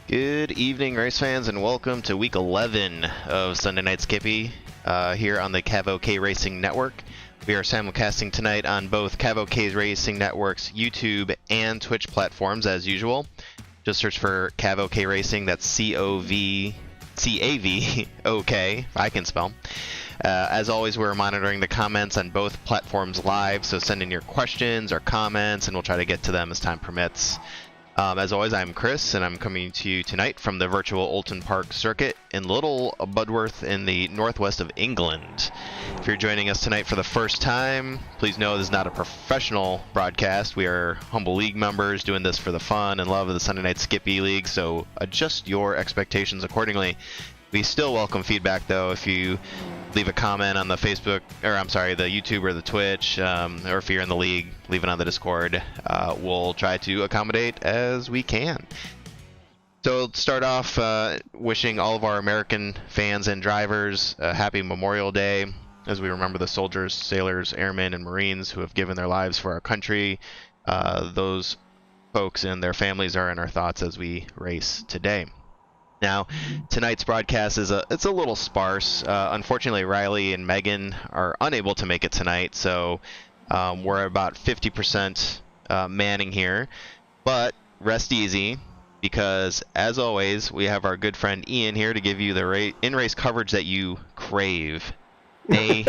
Good evening, race fans, and welcome to week 11 of Sunday Night Skippy here on the Cav Racing Network. We are simulcasting tonight on both Cav Racing Network's YouTube and Twitch platforms as usual. Just search for Cav Racing, that's C-O-V-C-A-V-O-K, I can spell. As always, we're monitoring the comments on both platforms live, so send in your questions or comments and we'll try to get to them as time permits. As always, I'm Chris, and I'm coming to you tonight from the virtual Oulton Park circuit in Little Budworth in the northwest of England. If you're joining us tonight for the first time, please know this is not a professional broadcast. We are humble league members doing this for the fun and love of the Sunday Night Skippy League, so adjust your expectations accordingly. We still welcome feedback, though. If you leave a comment on the Facebook, or I'm sorry, the YouTube or the Twitch, or if you're in the league, leave it on the Discord. We'll try to accommodate as we can. So let's start off wishing all of our American fans and drivers a happy Memorial Day as we remember the soldiers, sailors, airmen, and Marines who have given their lives for our country. Those folks and their families are in our thoughts as we race today. Now, tonight's broadcast is it's a little sparse. Unfortunately, Riley and Megan are unable to make it tonight, so we're about 50% manning here. But rest easy, because as always, we have our good friend Ian here to give you the in-race coverage that you crave, nay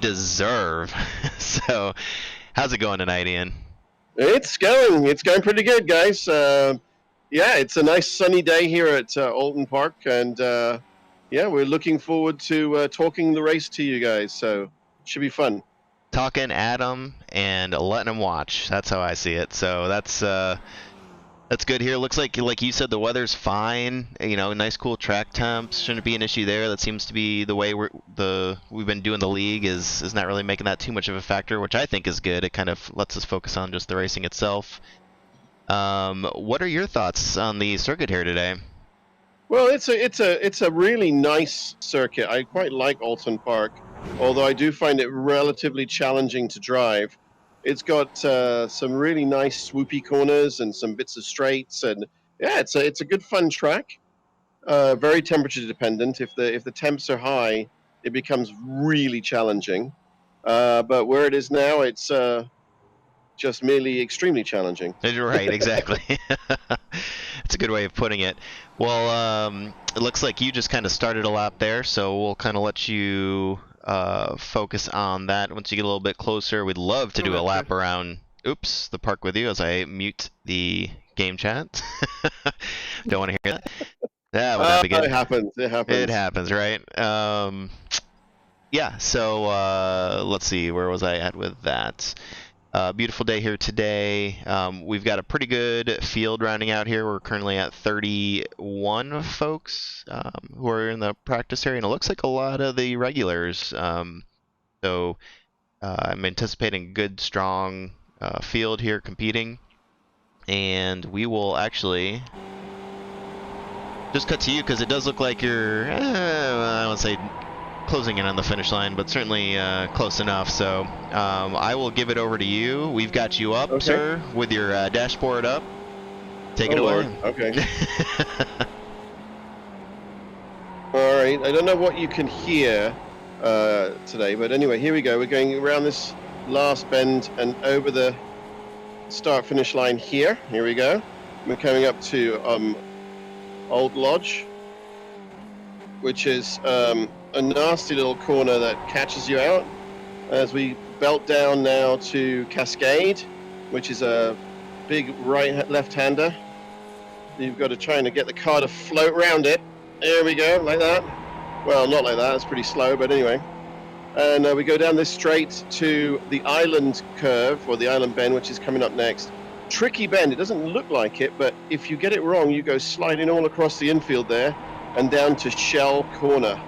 deserve. So, how's it going tonight, Ian? It's going pretty good, guys. Yeah, it's a nice sunny day here at Oulton Park, and yeah, we're looking forward to talking the race to you guys, so it should be fun. Talking at them and letting them watch. That's how I see it. So that's good here. Looks like you said, the weather's fine. You know, nice cool track temps. Shouldn't be an issue there. That seems to be the way we've been doing the league is not really making that too much of a factor, which I think is good. It kind of lets us focus on just the racing itself. What are your thoughts on the circuit here today? Well, it's a really nice circuit. I quite like Oulton Park, although I do find it relatively challenging to drive. It's got some really nice swoopy corners and some bits of straights, and yeah, it's a good fun track. Very temperature dependent. If the temps are high, it becomes really challenging. But where it is now, it's just merely extremely challenging. Right, exactly. It's a good way of putting it. Well, it looks like you just kind of started a lap there, so we'll kind of let you focus on that. Once you get a little bit closer, we'd love to do a lap around the park with you as I mute the game chat. Don't want to hear that. Yeah, would that be good? It happens. It happens, right? Yeah, so let's see, where was I at with that? Beautiful day here today. We've got a pretty good field rounding out here. We're currently at 31 folks who are in the practice area, and it looks like a lot of the regulars. So I'm anticipating a good, strong field here competing, and we will actually just cut to you because it does look like you're, I don't say closing in on the finish line, but certainly close enough. So I will give it over to you. We've got you up, okay, sir, with your dashboard up. Take it away. Lord. Okay. All right. I don't know what you can hear today, but anyway, here we go. We're going around this last bend and over the start-finish line here. Here we go. We're coming up to Old Lodge, which is a nasty little corner that catches you out as we belt down now to Cascade, which is a big left-hander. You've got to try and get the car to float around it. There we go, like that. Well, not like that, it's pretty slow, but anyway. And we go down this straight to the island curve, or the island bend, which is coming up next. Tricky bend, it doesn't look like it, but if you get it wrong, you go sliding all across the infield there and down to Shell Corner,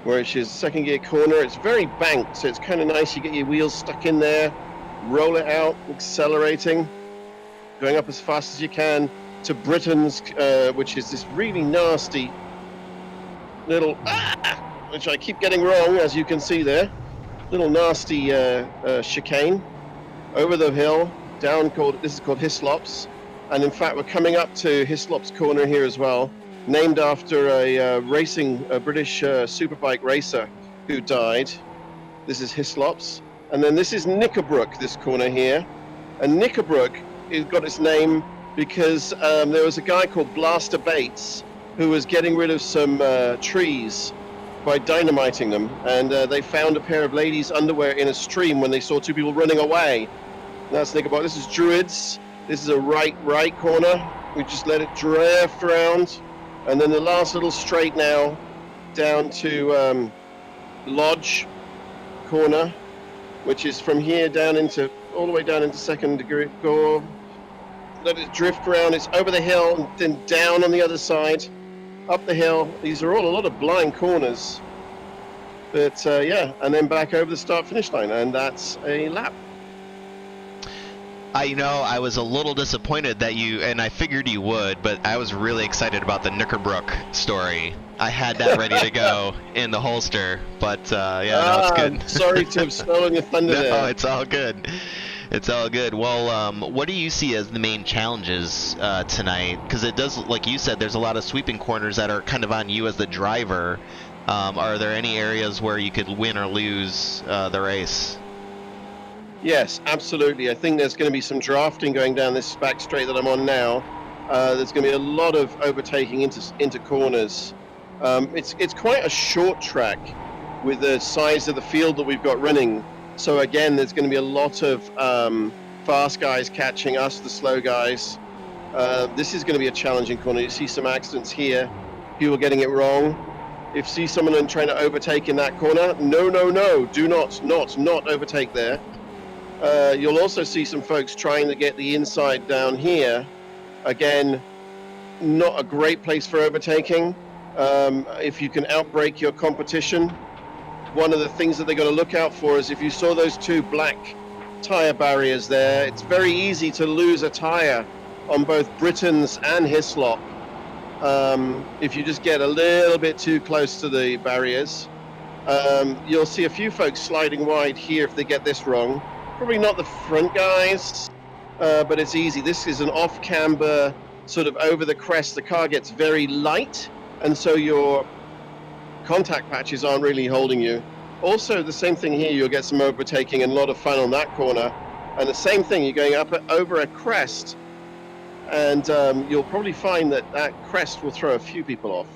which is second gear corner. It's very banked, so it's kind of nice. You get your wheels stuck in there, roll it out, accelerating, going up as fast as you can to Britain's, which is this really nasty little, which I keep getting wrong, as you can see there, little nasty chicane over the hill, down this is called Hislops, And in fact, we're coming up to Hislop's Corner here as well, named after a British superbike racer who died. This is Hislop's. And then this is Knickerbrook, this corner here. And Knickerbrook got its name because there was a guy called Blaster Bates who was getting rid of some trees by dynamiting them. And they found a pair of ladies' underwear in a stream when they saw two people running away. And that's Knickerbrook. This is Druids. This is a right corner. We just let it drift around. And then the last little straight now down to Lodge Corner, which is from here down into all the way down into second degree. Go, let it drift around. It's over the hill and then down on the other side, up the hill. These are all a lot of blind corners, but yeah, and then back over the start-finish line, and that's a lap. I was a little disappointed that you, and I figured you would, but I was really excited about the Knickerbrook story. I had that ready to go in the holster, but yeah, no, it's good. Sorry to have stolen your thunder there. No, it's all good. It's all good. Well, what do you see as the main challenges tonight? Because it does, like you said, there's a lot of sweeping corners that are kind of on you as the driver. Are there any areas where you could win or lose the race? Yes, absolutely. I think there's going to be some drafting going down this back straight that I'm on now. There's going to be a lot of overtaking into corners. It's quite a short track with the size of the field that we've got running. So again, there's going to be a lot of fast guys catching us, the slow guys. This is going to be a challenging corner. You see some accidents here, people getting it wrong. If you see someone trying to overtake in that corner, no, do not overtake there. You'll also see some folks trying to get the inside down here. Again, not a great place for overtaking. If you can outbrake your competition, one of the things that they're going to look out for is if you saw those two black tire barriers there, it's very easy to lose a tire on both Britain's and Hislop if you just get a little bit too close to the barriers. You'll see a few folks sliding wide here if they get this wrong. Probably not the front guys, but it's easy. This is an off-camber, sort of over the crest. The car gets very light, and so your contact patches aren't really holding you. Also, the same thing here, you'll get some overtaking and a lot of fun on that corner. And the same thing, you're going up over a crest, and you'll probably find that crest will throw a few people off.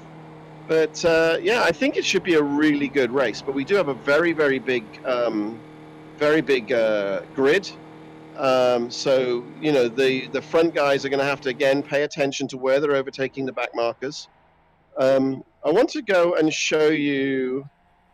But yeah, I think it should be a really good race. But we do have a very big grid. So, you know, the front guys are going to have to, again, pay attention to where they're overtaking the back markers. I want to go and show you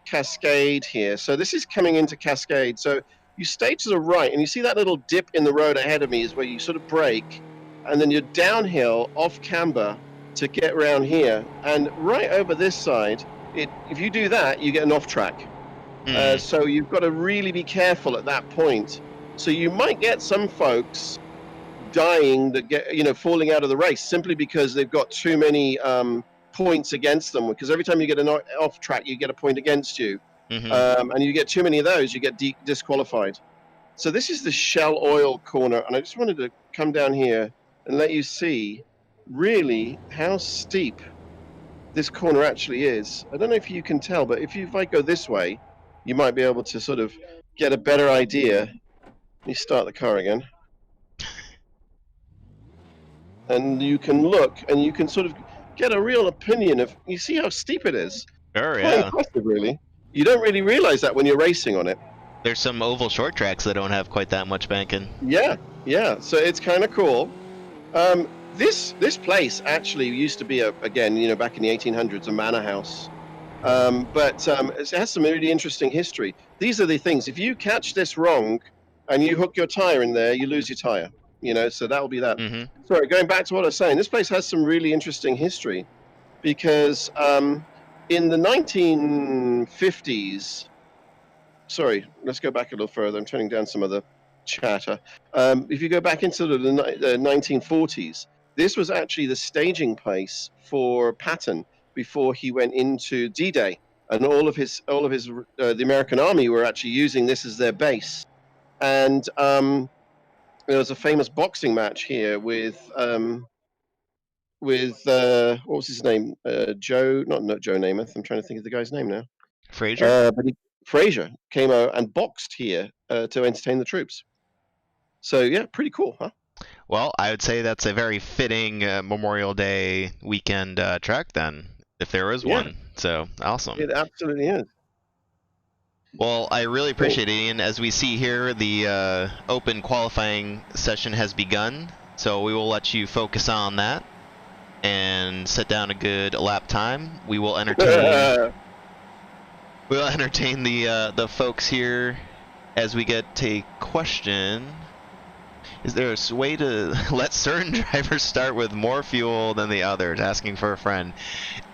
Cascade here. So this is coming into Cascade. So you stay to the right, and you see that little dip in the road ahead of me is where you sort of brake, and then you're downhill off camber to get around here. And right over this side, if you do that, you get an off track. So you've got to really be careful at that point. So you might get some folks dying that get, you know, falling out of the race simply because they've got too many points against them. Because every time you get an off track, you get a point against you, and you get too many of those, you get disqualified. So this is the Shell Oil corner, and I just wanted to come down here and let you see really how steep this corner actually is. I don't know if you can tell, but if I go this way, you might be able to sort of get a better idea. Let me start the car again. And you can look, and you can sort of get a real opinion of, you see how steep it is? Sure, Quite yeah. impressive, really. You don't really realize that when you're racing on it. There's some oval short tracks that don't have quite that much banking. Yeah, so it's kind of cool. This place actually used to be, again, you know, back in the 1800s, a manor house. But it has some really interesting history. These are the things. If you catch this wrong and you hook your tire in there, you lose your tire. You know, so that will be that. Sorry, going back to what I was saying, this place has some really interesting history because in the 1950s, sorry, let's go back a little further. I'm turning down some of the chatter. If you go back into the 1940s, this was actually the staging place for Patton before he went into D-Day, and all of his the American Army were actually using this as their base. And there was a famous boxing match here with what was his name? Joe, not Joe Namath. I'm trying to think of the guy's name now. Frazier? But Frazier came out and boxed here to entertain the troops. So yeah, pretty cool, huh? Well, I would say that's a very fitting Memorial Day weekend track then, if there is one. So awesome. It absolutely is. Well, I really appreciate it, Ian. As we see here, the open qualifying session has begun, so we will let you focus on that and set down a good lap time. We will entertain. We'll entertain the folks here as we get a question. Is there a way to let certain drivers start with more fuel than the others? Asking for a friend.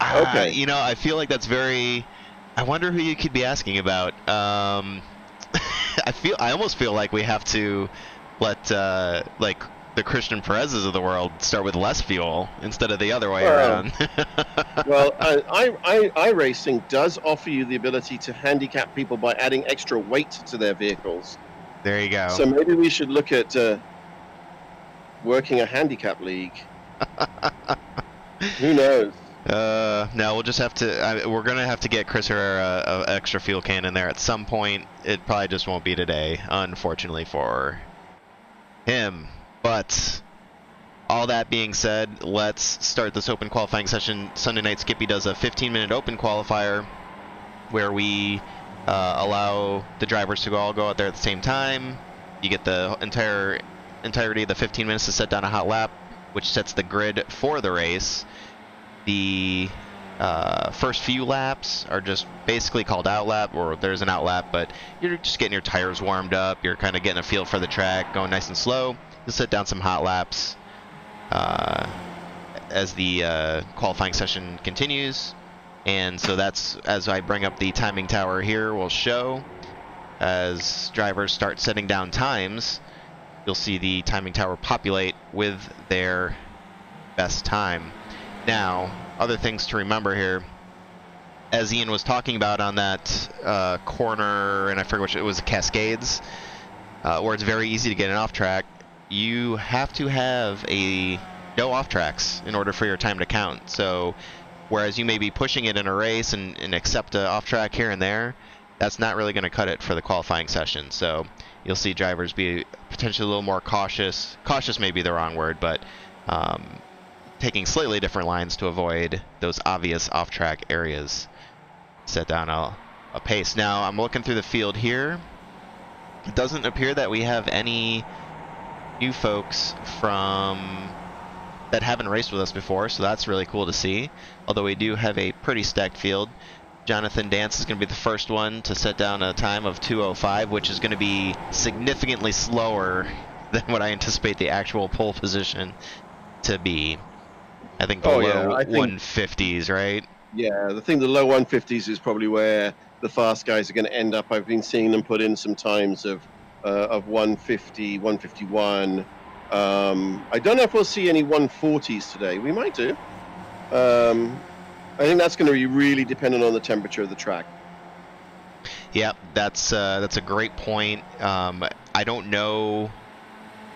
Okay. You know, I feel like that's very. I wonder who you could be asking about. I almost feel like we have to let like the Christian Perez's of the world start with less fuel instead of the other way around. Well, iRacing does offer you the ability to handicap people by adding extra weight to their vehicles. There you go. So maybe we should look at working a handicap league. Who knows? No, we'll just have to. We're gonna have to get Chris Herrera an extra fuel can in there at some point. It probably just won't be today, unfortunately for him. But all that being said, let's start this open qualifying session. Sunday night, Skippy does a 15-minute open qualifier where we allow the drivers to all go out there at the same time. You get the entirety of the 15 minutes to set down a hot lap, which sets the grid for the race. The first few laps are just basically called out lap, or there's an out lap, but you're just getting your tires warmed up. You're kind of getting a feel for the track, going nice and slow. You'll set down some hot laps as the qualifying session continues. And so that's, as I bring up the timing tower here, will show as drivers start setting down times, you'll see the timing tower populate with their best time. Now, other things to remember here, as Ian was talking about on that corner, and I forget which, it was Cascades, where it's very easy to get an off track, you have to have no off tracks in order for your time to count. So whereas you may be pushing it in a race and accept an off track here and there, that's not really going to cut it for the qualifying session. So you'll see drivers be potentially a little more cautious. Cautious may be the wrong word, but taking slightly different lines to avoid those obvious off track areas. Set down a pace. Now I'm looking through the field here. It doesn't appear that we have any new folks that haven't raced with us before, so that's really cool to see. Although we do have a pretty stacked field. Jonathan Dance is going to be the first one to set down a time of 2:05, which is going to be significantly slower than what I anticipate the actual pole position to be. I think the low 150s, right? Yeah, the low 150s is probably where the fast guys are going to end up. I've been seeing them put in some times of 150, 151. I don't know if we'll see any 140s today. We might do. I think that's going to be really dependent on the temperature of the track. Yeah, that's a great point. I don't know.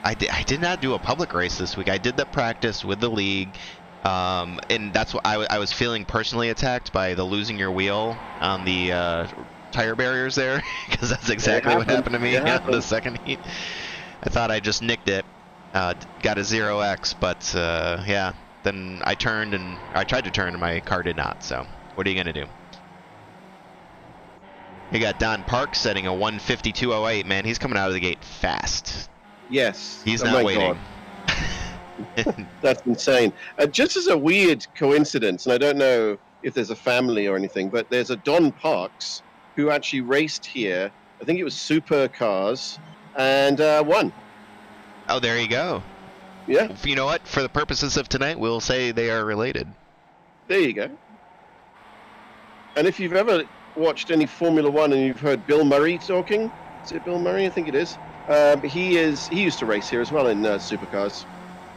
I did not do a public race this week. I did the practice with the league, and that's what I was feeling personally attacked by the losing your wheel on the tire barriers there, because that's exactly what happened to me in the second heat. I thought I just nicked it, got a 0x, but yeah. Then I tried to turn and my car did not, so what are you going to do? You got Don Park setting a 152.08, man. He's coming out of the gate fast. Yes. He's not waiting. That's insane. Just as a weird coincidence, and I don't know if there's a family or anything, but there's a Don Parks who actually raced here. I think it was supercars and won. Oh, there you go. Yeah. You know what? For the purposes of tonight, we'll say they are related. There you go. And if you've ever watched any Formula One and you've heard Bill Murray talking, is it Bill Murray? I think it is. He used to race here as well in supercars.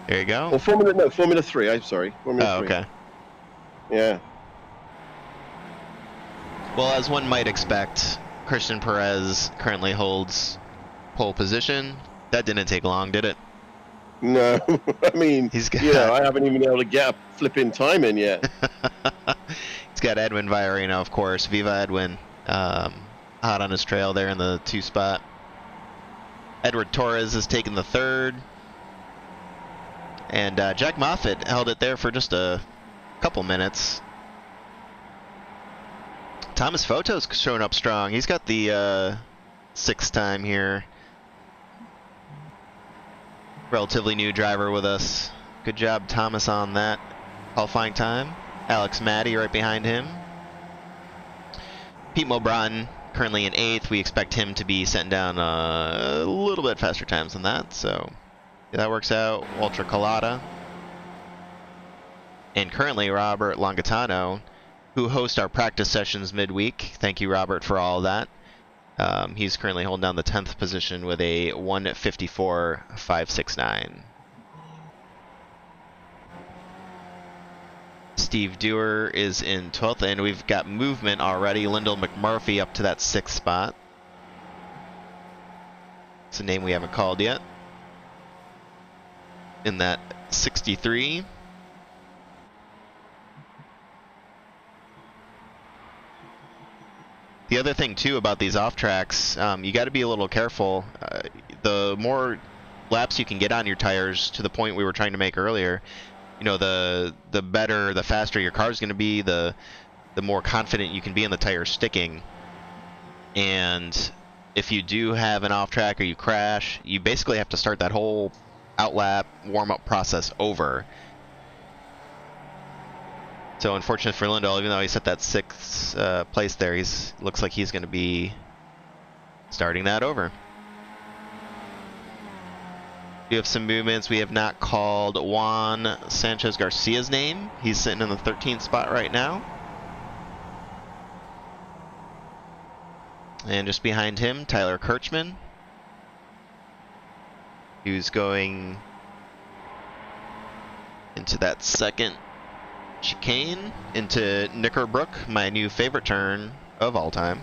There you go. Or Formula 3. I'm sorry. Formula 3. Okay. Yeah. Well, as one might expect, Christian Perez currently holds pole position. That didn't take long, did it? No, I mean, He's got I haven't even been able to get a flipping time in yet. he's got Edwin Viorino, of course. Viva Edwin, hot on his trail there in the 2 spot. Edward Torres has taken the 3rd. And Jack Moffitt held it there for just a couple minutes. Thomas Foto's showing up strong. He's got the 6th time here. Relatively new driver with us. Good job, Thomas, on that qualifying time. Alex Matty right behind him. Pete Mulbron currently in 8th. We expect him to be setting down a little bit faster times than that, so if that works out. Ultra Colada. And currently Robert Longatano, who hosts our practice sessions midweek. Thank you, Robert, for all of that. He's currently holding down the 10th position with a 1:54.569. Steve Dewar is in 12th, and we've got movement already. Lyndall McMurphy up to that 6th spot. It's a name we haven't called yet. In that 63. The other thing too about these off tracks, you got to be a little careful. The more laps you can get on your tires, to the point we were trying to make earlier, you know, the better, the faster your car is going to be, the more confident you can be in the tire sticking. And if you do have an off track or you crash, you basically have to start that whole outlap warm up process over. So unfortunate for Lyndall, even though he's at that 6th place there, looks like he's going to be starting that over. We have some movements. We have not called Juan Sanchez Garcia's name. He's sitting in the 13th spot right now. And just behind him, Tyler Kirchman, who's going into that 2nd chicane into Knickerbrook, my new favorite turn of all time.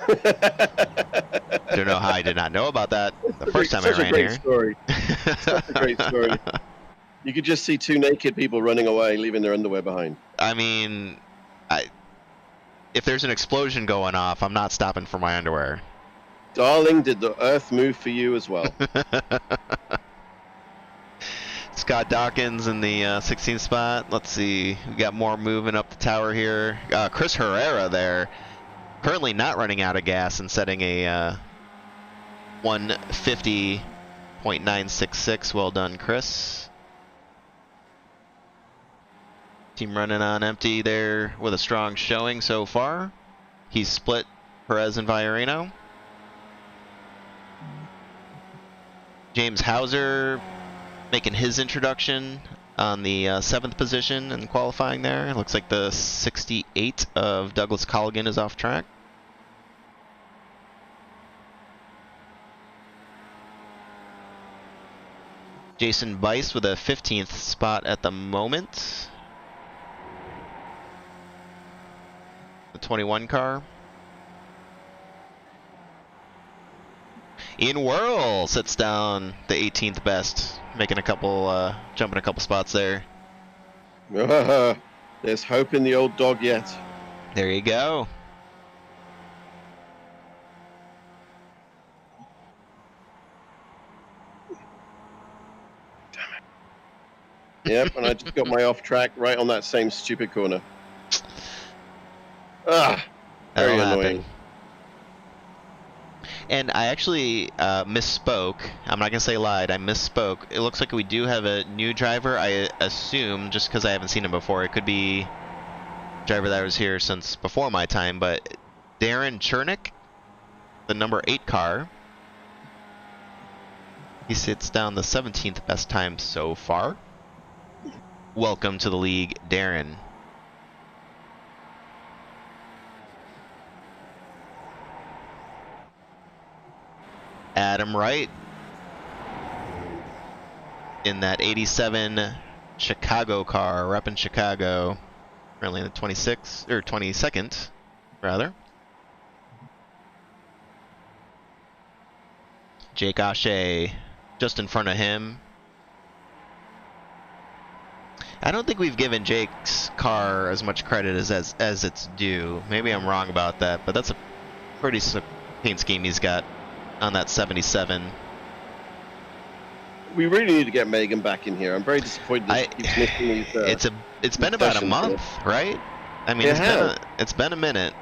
Don't know how I did not know about that the first time I ran here. Such a great story. You could just see 2 naked people running away, leaving their underwear behind. I mean, if there's an explosion going off, I'm not stopping for my underwear. Darling, did the earth move for you as well? Scott Dawkins in the 16th spot. Let's see. We got more moving up the tower here. Chris Herrera there. Currently not running out of gas and setting a 1:50.966. Well done, Chris. Team running on empty there with a strong showing so far. He's split Perez and Viorino. James Hauser making his introduction on the 7th position in qualifying there. It looks like the 68 of Douglas Colligan is off track. Jason Bice with a 15th spot at the moment. The 21 car. Ian Whirl sits down the 18th best, making a couple, jumping a couple spots there. There's hope in the old dog yet. There you go. Yep, and I just got my off track right on that same stupid corner. Ah, very annoying. And I actually misspoke. I'm not going to say lied. I misspoke. It looks like we do have a new driver. I assume, just because I haven't seen him before, it could be a driver that was here since before my time, but Darren Chernick, the number 8 car. He sits down the 17th best time so far. Welcome to the league, Darren. Adam Wright in that 87 Chicago car, repping Chicago, currently in the 26th or 22nd, rather. Jake Ashe just in front of him. I don't think we've given Jake's car as much credit as it's due. Maybe I'm wrong about that, but that's a pretty paint scheme he's got on that 77. We really need to get Megan back in here. I'm very disappointed that she keeps missing these. It's been about a month, right? I mean, it's been a minute.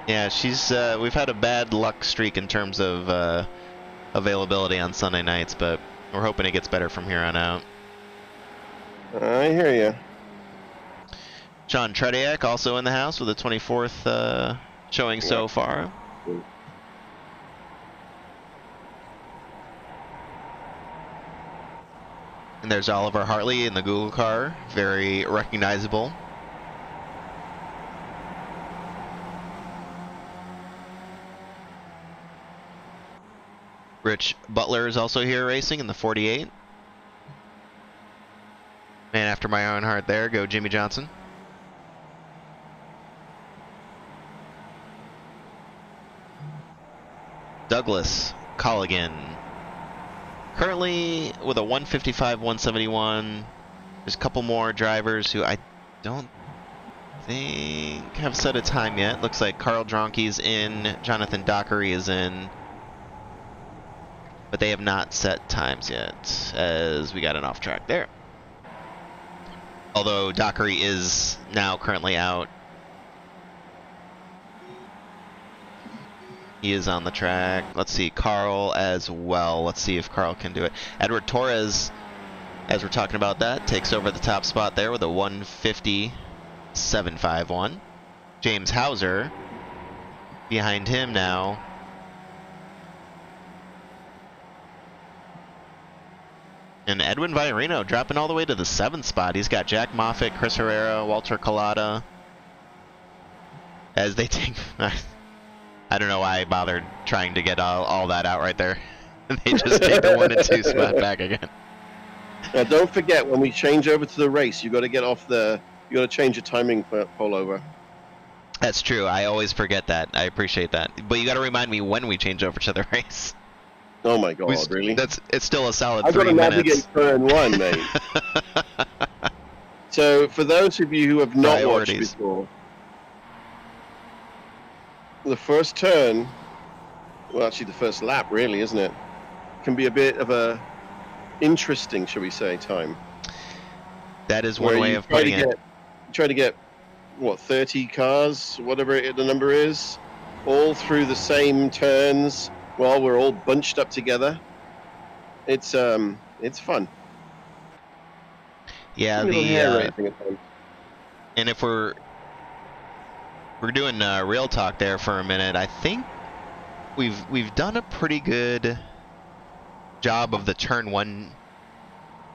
Yeah, she's we've had a bad luck streak in terms of availability on Sunday nights, but we're hoping it gets better from here on out. I hear you. Sean Trediak also in the house with a 24th showing so far. And there's Oliver Hartley in the Google car, very recognizable. Rich Butler is also here racing in the 48. Man after my own heart there, go Jimmy Johnson. Douglas Colligan. Currently with a 155, 171. There's a couple more drivers who I don't think have set a time yet. Looks like Carl Dronke's in, Jonathan Dockery is in. But they have not set times yet, as we got an off track there. Although Dockery is now currently out. He is on the track. Let's see, Carl as well. Let's see if Carl can do it. Edward Torres, as we're talking about that, takes over the top spot there with a 150.751. James Hauser behind him now. And Edwin Viorino dropping all the way to the 7th spot. He's got Jack Moffitt, Chris Herrera, Walter Collada. As they take... I don't know why I bothered trying to get all that out right there. They just take the 1 and 2 spot back again. Now don't forget, when we change over to the race, you got to get off the... You got to change your timing pull over. That's true. I always forget that. I appreciate that. But you got to remind me when we change over to the race. Oh my God! Really? It's still a solid I've 3 minutes. I've got to navigate turn 1, mate. So for those of you who have not watched before, the first turn, well, actually the first lap, really, isn't it? Can be a bit of a interesting, shall we say, time. That is one way of putting it. Try to get what 30 cars, whatever the number is, all through the same turns. Well, we're all bunched up together. It's fun. Yeah, and if we're doing real talk there for a minute, I think we've done a pretty good job of the turn 1,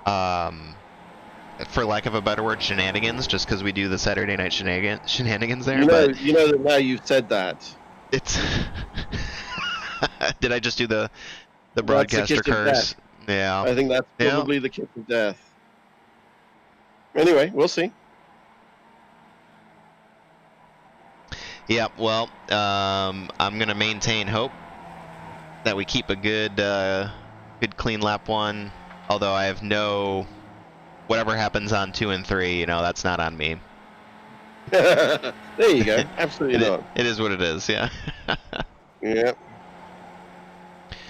for lack of a better word, shenanigans, just because we do the Saturday night shenanigans there. You know that now you've said that. It's. Did I just do the broadcaster curse? Yeah. I think that's probably the kiss of death. Anyway, we'll see. Yeah, well, I'm going to maintain hope that we keep a good clean lap 1, although I have whatever happens on 2 and 3, that's not on me. There you go. Absolutely not. It is what it is, yeah. Yep.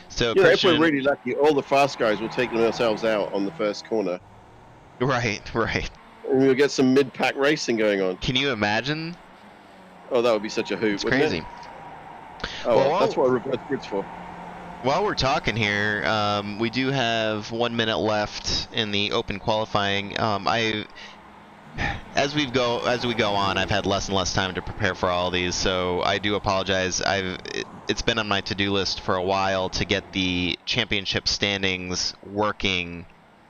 So if we're really lucky, all the fast guys will take themselves out on the first corner. Right. And we'll get some mid-pack racing going on. Can you imagine? Oh, that would be such a hoot. It's crazy. Oh, well, that's what reverse grid's for. While we're talking here, we do have 1 minute left in the open qualifying. As we go on, I've had less and less time to prepare for all these, so I do apologize. It's been on my to-do list for a while to get the championship standings working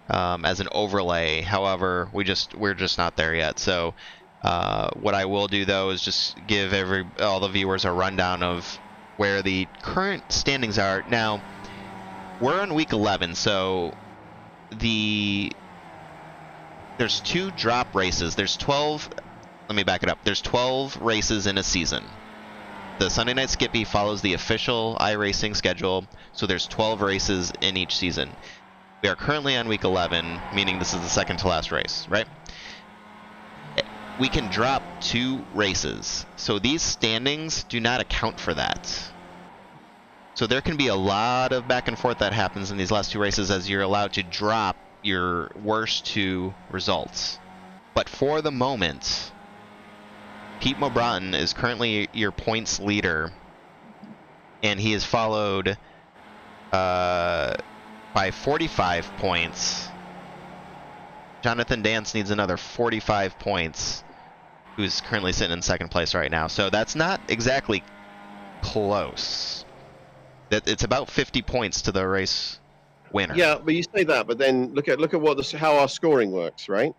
as an overlay. However, we're just not there yet. So what I will do though is just give all the viewers a rundown of where the current standings are. Now, we're on week 11, so there's 2 drop races. There's 12. Let me back it up. There's 12 races in a season. The Sunday Night Skippy follows the official iRacing schedule, so there's 12 races in each season. We are currently on week 11, meaning this is the second to last race, right? We can drop 2 races, so these standings do not account for that. So there can be a lot of back and forth that happens in these last 2 races as you're allowed to drop your worst 2 results. But for the moment, Pete Mobrotin is currently your points leader, and he is followed by 45 points. Jonathan Dance needs another 45 points, who's currently sitting in second place right now. So that's not exactly close. It's about 50 points to the race winner. Yeah, but you say that, but then look at how our scoring works, right?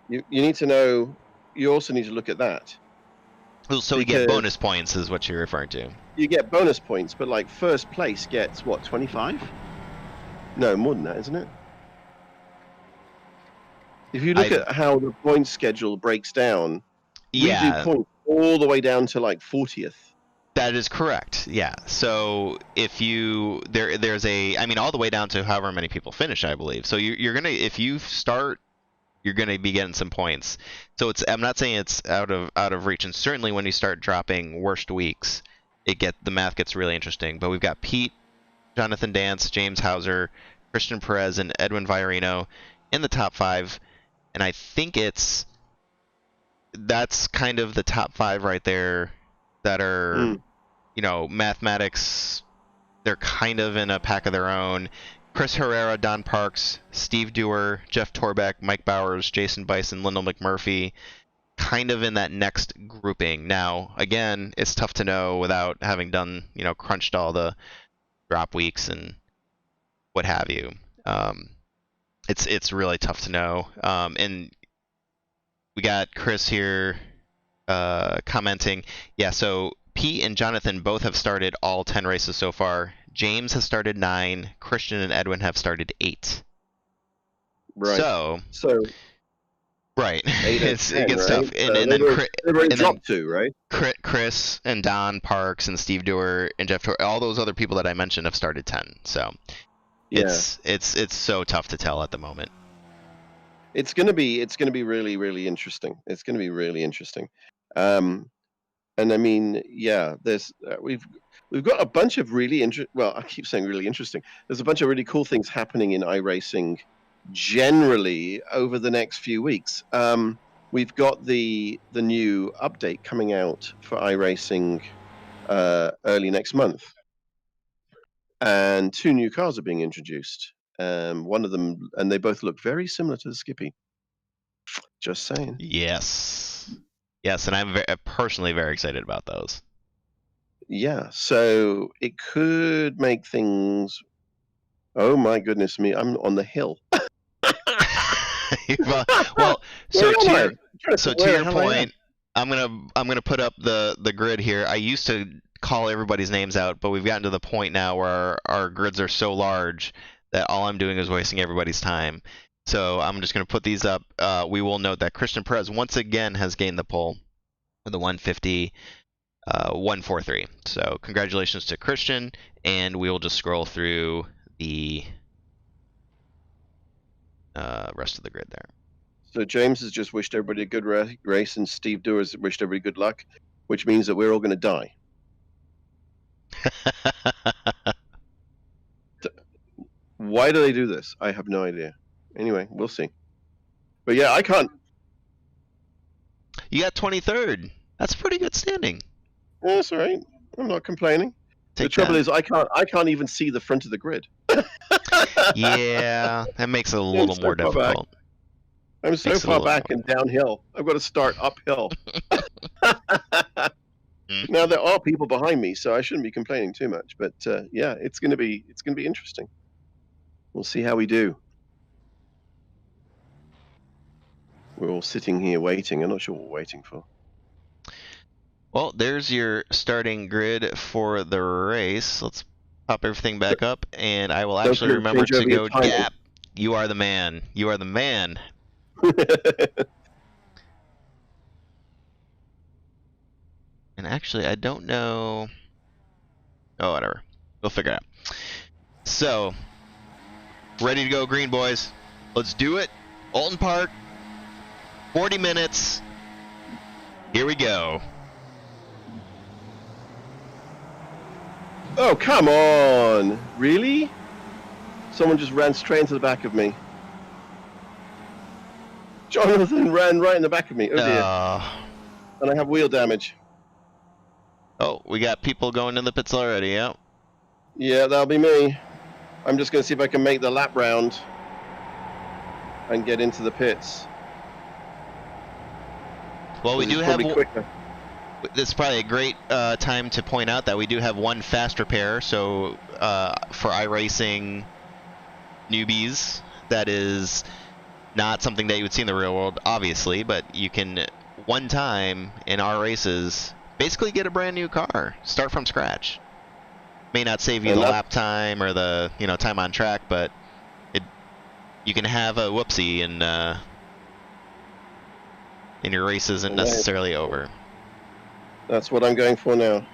You need to know. You also need to look at that. So we get bonus points, is what you're referring to. You get bonus points, but like first place gets what, 25? No, more than that, isn't it? If you look at how the point schedule breaks down, yeah, we do points all the way down to like 40th. That is correct. Yeah. So if you there's a, I mean, all the way down to however many people finish, I believe. So you're gonna, if you start, you're gonna be getting some points. So it's, I'm not saying it's out of reach, and certainly when you start dropping worst weeks, the math gets really interesting. But we've got Pete, Jonathan Dance, James Hauser, Christian Perez, and Edwin Viorino in the top 5, and I think that's kind of the top 5 right there that are, you know, mathematics. They're kind of in a pack of their own. Chris Herrera, Don Parks, Steve Dewar, Jeff Torbeck, Mike Bowers, Jason Bison, Lyndall McMurphy, kind of in that next grouping. Now, again, it's tough to know without having done, you know, crunched all the drop weeks and what have you. It's really tough to know. And we got Chris here commenting. Yeah, so Pete and Jonathan both have started all 10 races so far. James has started 9. Christian and Edwin have started 8. Right. So right. It gets right? tough. And then dropped 2, right? Chris and Don Parks and Steve Dewar and Jeff Tor, all those other people that I mentioned have started 10. So it's so tough to tell at the moment. It's gonna be really, really interesting. It's gonna be really interesting. And I mean, yeah, there's we've got a bunch of really well, I keep saying really interesting. There's a bunch of really cool things happening in iRacing generally over the next few weeks. We've got the new update coming out for iRacing early next month, and 2 new cars are being introduced. One of them, and they both look very similar to the Skippy. Just saying. Yes, and I'm personally very excited about those. Yeah, so it could make things. Oh my goodness me! I'm on the hill. well, so to your point, I'm gonna put up the grid here. I used to call everybody's names out, but we've gotten to the point now where our grids are so large that all I'm doing is wasting everybody's time. So I'm just going to put these up. We will note that Christian Perez once again has gained the pole with a 150, 143. So congratulations to Christian, and we will just scroll through the rest of the grid there. So James has just wished everybody a good race, and Steve Dewar has wished everybody good luck, which means that we're all going to die. Why do they do this? I have no idea. Anyway, we'll see. But yeah, I can't. You got 23rd. That's pretty good standing. Yeah, that's all right. I'm not complaining. The trouble is, I can't even see the front of the grid. Yeah, that makes it a little more difficult. I'm so far back and downhill. I've got to start uphill. Now there are people behind me, so I shouldn't be complaining too much. But yeah, it's gonna be interesting. We'll see how we do. We're all sitting here waiting. I'm not sure what we're waiting for. Well, there's your starting grid for the race. Let's pop everything back up, and I will actually remember to go. Gap. You are the man. You are the man. And actually, I don't know. Oh, whatever. We'll figure it out. So, ready to go, green boys. Let's do it. Oulton Park. 40 minutes. Here we go. Oh, come on. Really? Someone just ran straight into the back of me. Jonathan ran right in the back of me. Oh, dear. And I have wheel damage. Oh, we got people going in the pits already, yeah. Yeah, that'll be me. I'm just going to see if I can make the lap round and get into the pits. Well, we do have... quicker. This is probably a great time to point out that we do have one fast repair, so for iRacing newbies, that is not something that you would see in the real world, obviously, but you can, one time in our races, basically get a brand new car, start from scratch. May not save you the lap time or the time on track, but you can have a whoopsie and your race isn't necessarily over. That's what I'm going for now.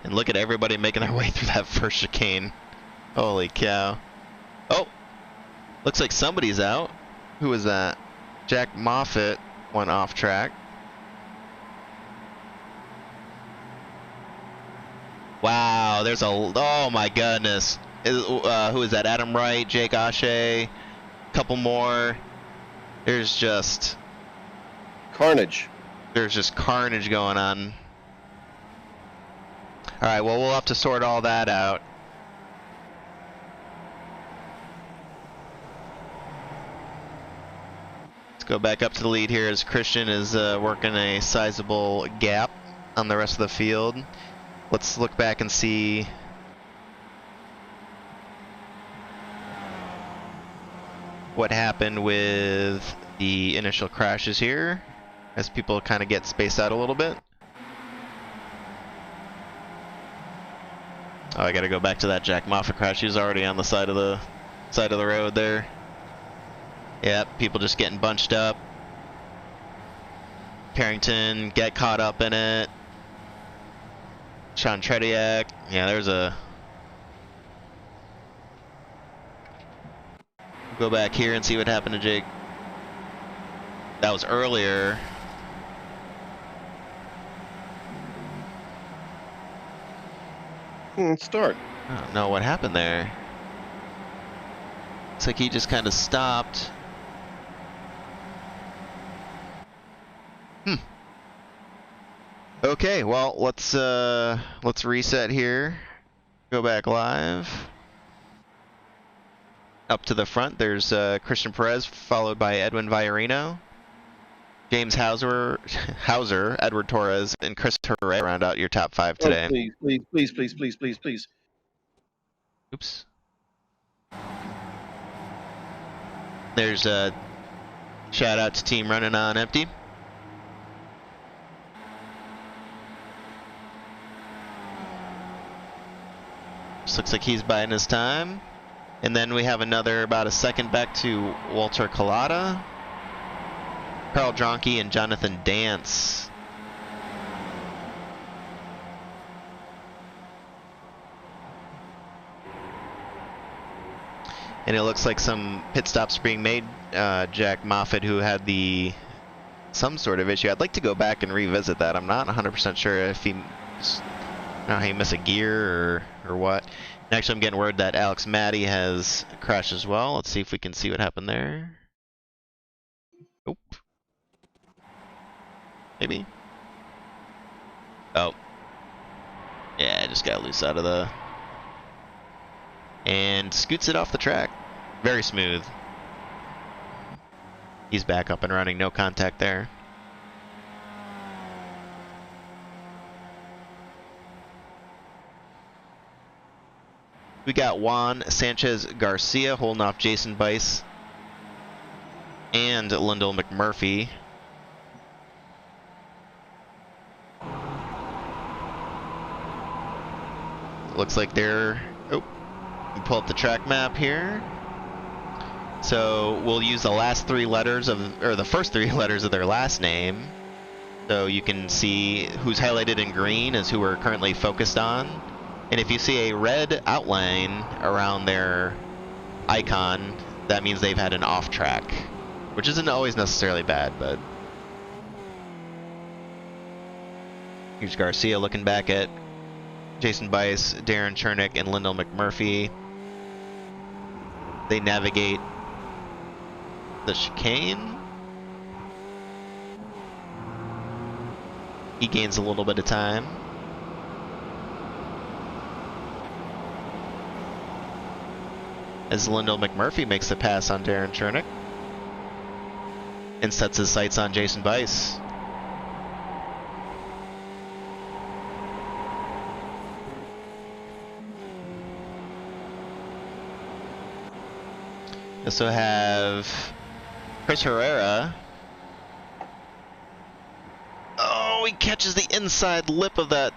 And look at everybody making their way through that first chicane. Holy cow. Oh! Looks like somebody's out. Who was that? Jack Moffitt went off track. Wow, there's a... Oh my goodness. Who is that? Adam Wright, Jake Ashe, couple more. There's just... Carnage. There's just carnage going on. Alright, well, we'll have to sort all that out. Let's go back up to the lead here as Christian is working a sizable gap on the rest of the field. Let's look back and see what happened with the initial crashes here, as people kind of get spaced out a little bit. Oh, I gotta go back to that Jack Moffitt crash. He was already on the side of the road there. Yep, people just getting bunched up. Carrington get caught up in it. Sean Trediak. Yeah, there's a... Go back here and see what happened to Jake. That was earlier. Start. I don't know what happened there. Looks like he just kind of stopped. Okay, well, let's reset here. Go back live. Up to the front, there's Christian Perez, followed by Edwin Villarino, James Hauser, Edward Torres, and Chris Torre round out your top 5 today. Oh, please. Oops. There's a shout out to Team Running on Empty. Just looks like he's biding his time. And then we have another about a second back to Walter Collada, Carl Dronke, and Jonathan Dance. And it looks like some pit stops are being made. Jack Moffitt, who had some sort of issue. I'd like to go back and revisit that. I'm not 100% sure if he missed a gear or what. And actually, I'm getting word that Alex Matty has crashed as well. Let's see if we can see what happened there. Nope. Maybe. Oh. Yeah, I just got loose out of the... And scoots it off the track. Very smooth. He's back up and running. No contact there. We got Juan Sanchez Garcia holding off Jason Bice and Lyndall McMurphy. Looks like they're... Oh, we pull up the track map here. So we'll use the last 3 letters of, or the first 3 letters of their last name. So you can see who's highlighted in green is who we're currently focused on. And if you see a red outline around their icon, that means they've had an off track, which isn't always necessarily bad, but. Here's Garcia looking back at Jason Bice, Darren Chernick, and Lyndall McMurphy. They navigate the chicane. He gains a little bit of time. As Lyndall McMurphy makes the pass on Darren Chernick and sets his sights on Jason Bice. We also have Chris Herrera. Oh, he catches the inside lip of that,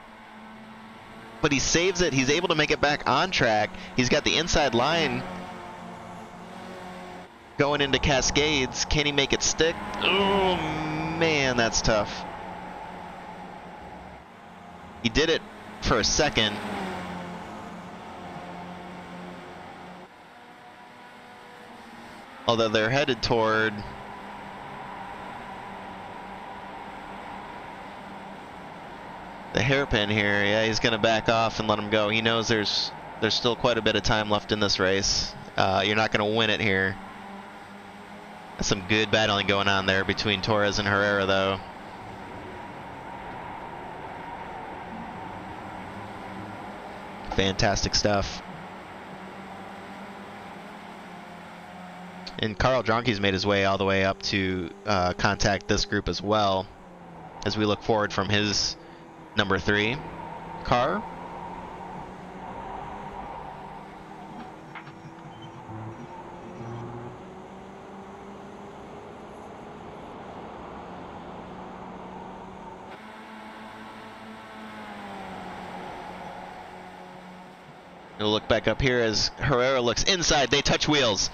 but he saves it. He's able to make it back on track. He's got the inside line going into Cascades. Can he make it stick? Oh, man, that's tough. He did it for a second. Although they're headed toward the hairpin here. Yeah, he's going to back off and let him go. He knows there's still quite a bit of time left in this race. You're not going to win it here. That's some good battling going on there between Torres and Herrera, though. Fantastic stuff. And Carl Dronke's made his way all the way up to contact this group as well, as we look forward from his number 3 car. We'll look back up here as Herrera looks inside. They touch wheels.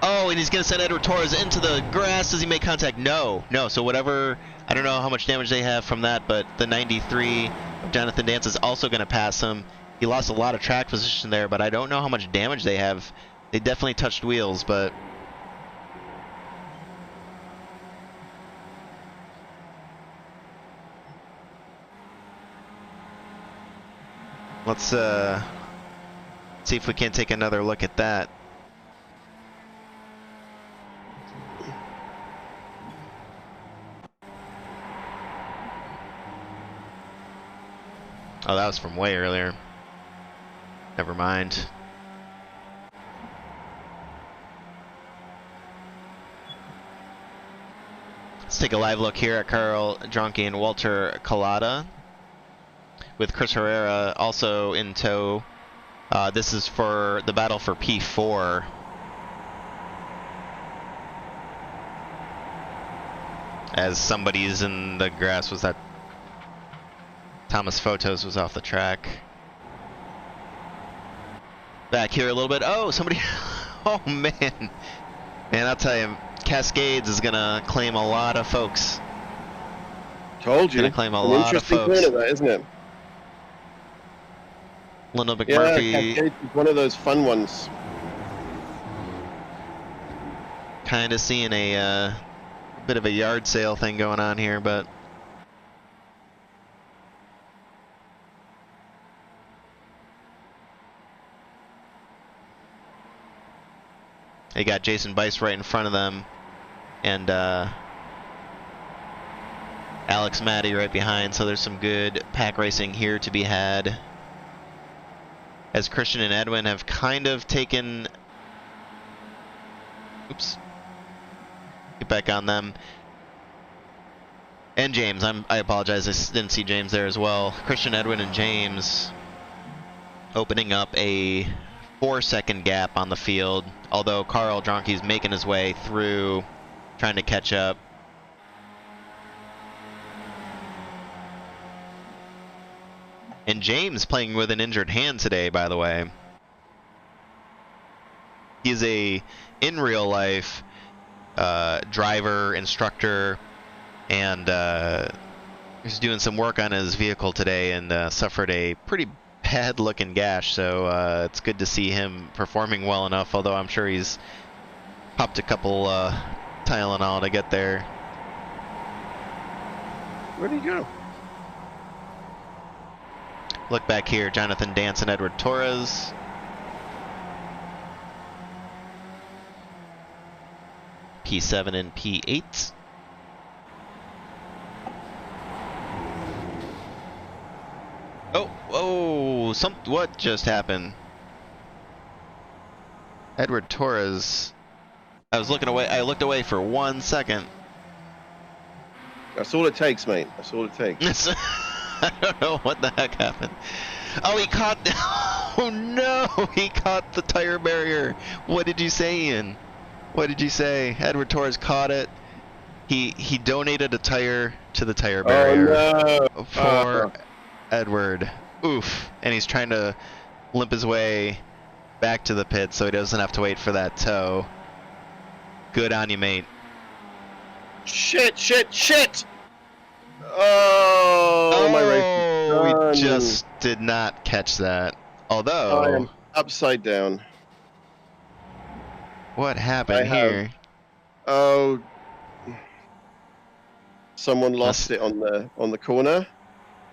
Oh, and he's going to send Edward Torres into the grass. Does he make contact? No. So whatever, I don't know how much damage they have from that, but the 93 of Jonathan Dance is also going to pass him. He lost a lot of track position there, but I don't know how much damage they have. They definitely touched wheels, but... Let's see if we can't take another look at that. Oh, that was from way earlier. Never mind. Let's take a live look here at Carl Dronke and Walter Collada, with Chris Herrera also in tow. This is for the battle for P4. As somebody's in the grass. Was that Thomas Photos was off the track. Back here a little bit. Oh, somebody. Oh, man. Man, I'll tell you, Cascades is going to claim a lot of folks. Told you. Going to claim a lot of folks. Interesting corner, isn't it? Lyndall McMurphy. Yeah, Cascades is one of those fun ones. Kind of seeing a bit of a yard sale thing going on here, but. They got Jason Bice right in front of them, and Alex Matty right behind, so there's some good pack racing here to be had. As Christian and Edwin have kind of taken... Oops. Get back on them. And James, I apologize, I didn't see James there as well. Christian, Edwin, and James opening up a 4-second gap on the field, although Carl Dronke's making his way through, trying to catch up. And James playing with an injured hand today, by the way. He's a, in real life, driver, instructor, and he's doing some work on his vehicle today and suffered a pretty bad looking gash, so it's good to see him performing well enough, although I'm sure he's popped a couple Tylenol to get there. Where'd he go? Look back here, Jonathan Dance and Edward Torres. P7 and P8. Oh, what just happened? Edward Torres. I was looking away. I looked away for 1 second. That's all it takes, mate. That's all it takes. I don't know what the heck happened. Oh, he caught. Oh no, he caught the tire barrier. What did you say, Ian? What did you say? Edward Torres caught it. He donated a tire to the tire barrier. Oh no. For Edward. Oof. And he's trying to limp his way back to the pit so he doesn't have to wait for that tow. Good on you, mate. Shit! Oh, my race is we done. just did not catch that. Although, I am upside down. what happened here? Oh, someone lost it on the corner,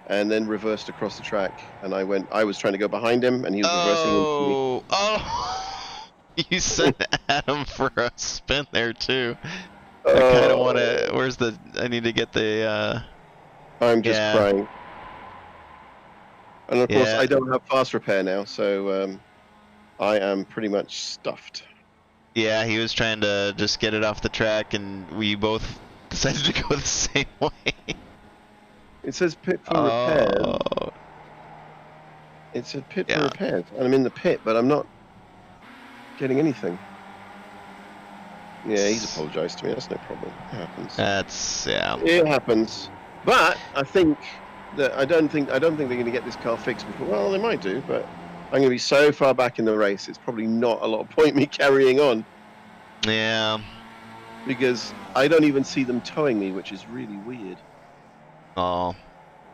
and then reversed across the track. And I was trying to go behind him, and he was reversing into me. Oh, you sent Adam for a spin there too. I kind of want to. I need to get the. I'm just crying. And of course, Yeah. I don't have fast repair now, so I am pretty much stuffed. Yeah, he was trying to just get it off the track, and we both decided to go the same way. It says pit for repairs. Oh. It said pit for repairs, and I'm in the pit, but I'm not getting anything. Yeah, he's apologized to me. That's no problem. It happens. It happens. But I think that I don't think they're going to get this car fixed before. Well, they might do, but I'm going to be so far back in the race. It's probably not a lot of point me carrying on. Yeah. Because I don't even see them towing me, which is really weird. Oh.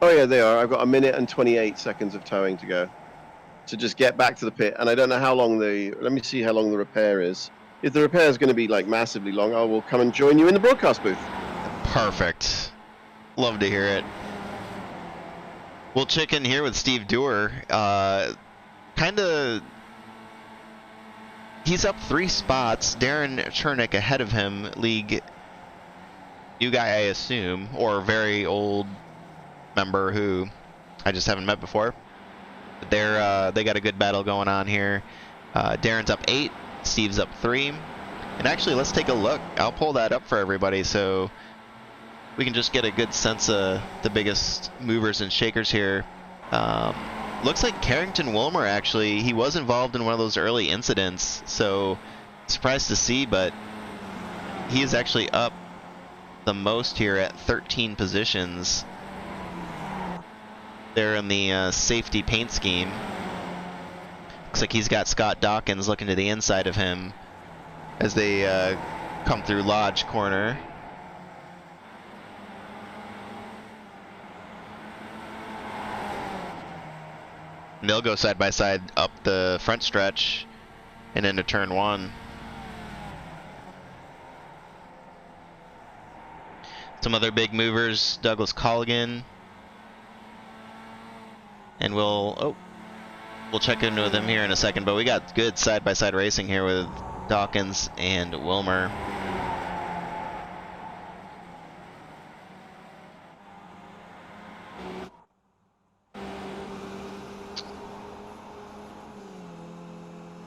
Oh yeah, they are. I've got 1 minute and 28 seconds of towing to go to just get back to the pit, and I don't know how long let me see how long the repair is. If the repair is going to be like massively long, I will come and join you in the broadcast booth. Perfect. Love to hear it. We'll check in here with Steve Dewar. He's up 3 spots. Darren Chernick ahead of him. League new guy, I assume, or very old member who I just haven't met before. But they got a good battle going on here. Darren's up 8. Steve's up 3. And actually, let's take a look. I'll pull that up for everybody so we can just get a good sense of the biggest movers and shakers here. Looks like Carrington Wilmer, actually, he was involved in one of those early incidents, so surprised to see, but he is actually up the most here at 13 positions. They're in the safety paint scheme. Looks like he's got Scott Dawkins looking to the inside of him as they come through Lodge Corner. And they'll go side by side up the front stretch and into turn 1. Some other big movers, Douglas Colligan. And we'll check in with them here in a second, but we got good side by side racing here with Dawkins and Wilmer.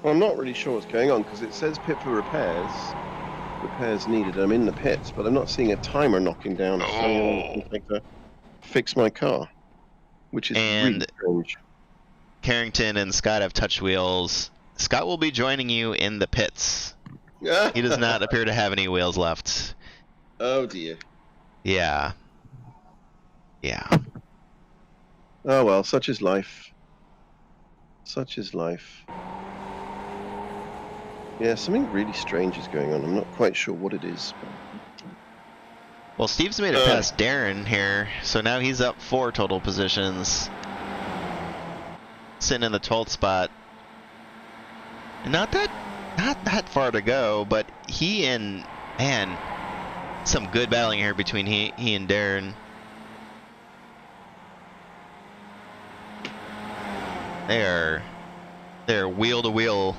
Well, I'm not really sure what's going on because it says pit for repairs. Repairs needed. I'm in the pits, but I'm not seeing a timer knocking down. So I'm to fix my car, which is really strange. Carrington and Scott have touch wheels. Scott will be joining you in the pits. He does not appear to have any wheels left. Oh dear. Yeah. Oh well, such is life. Such is life. Yeah, something really strange is going on. I'm not quite sure what it is. Well, Steve's made it past Darren here, so now he's up 4 total positions. Sitting in the 12th spot. Not that far to go, but he and, man, some good battling here between he and Darren. They're wheel to wheel,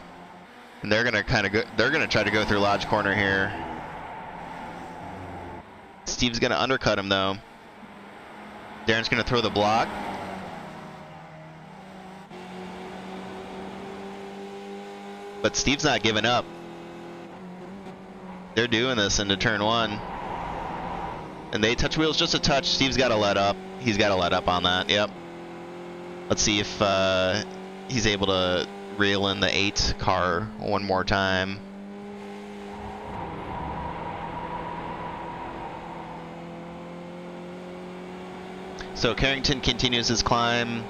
and they're gonna try to go through Lodge Corner here. Steve's gonna undercut him though. Darren's gonna throw the block. But Steve's not giving up. They're doing this into turn 1. And they touch wheels just a touch. Steve's got to let up. He's got to let up on that. Yep. Let's see if he's able to reel in the 8 car one more time. So Carrington continues his climb.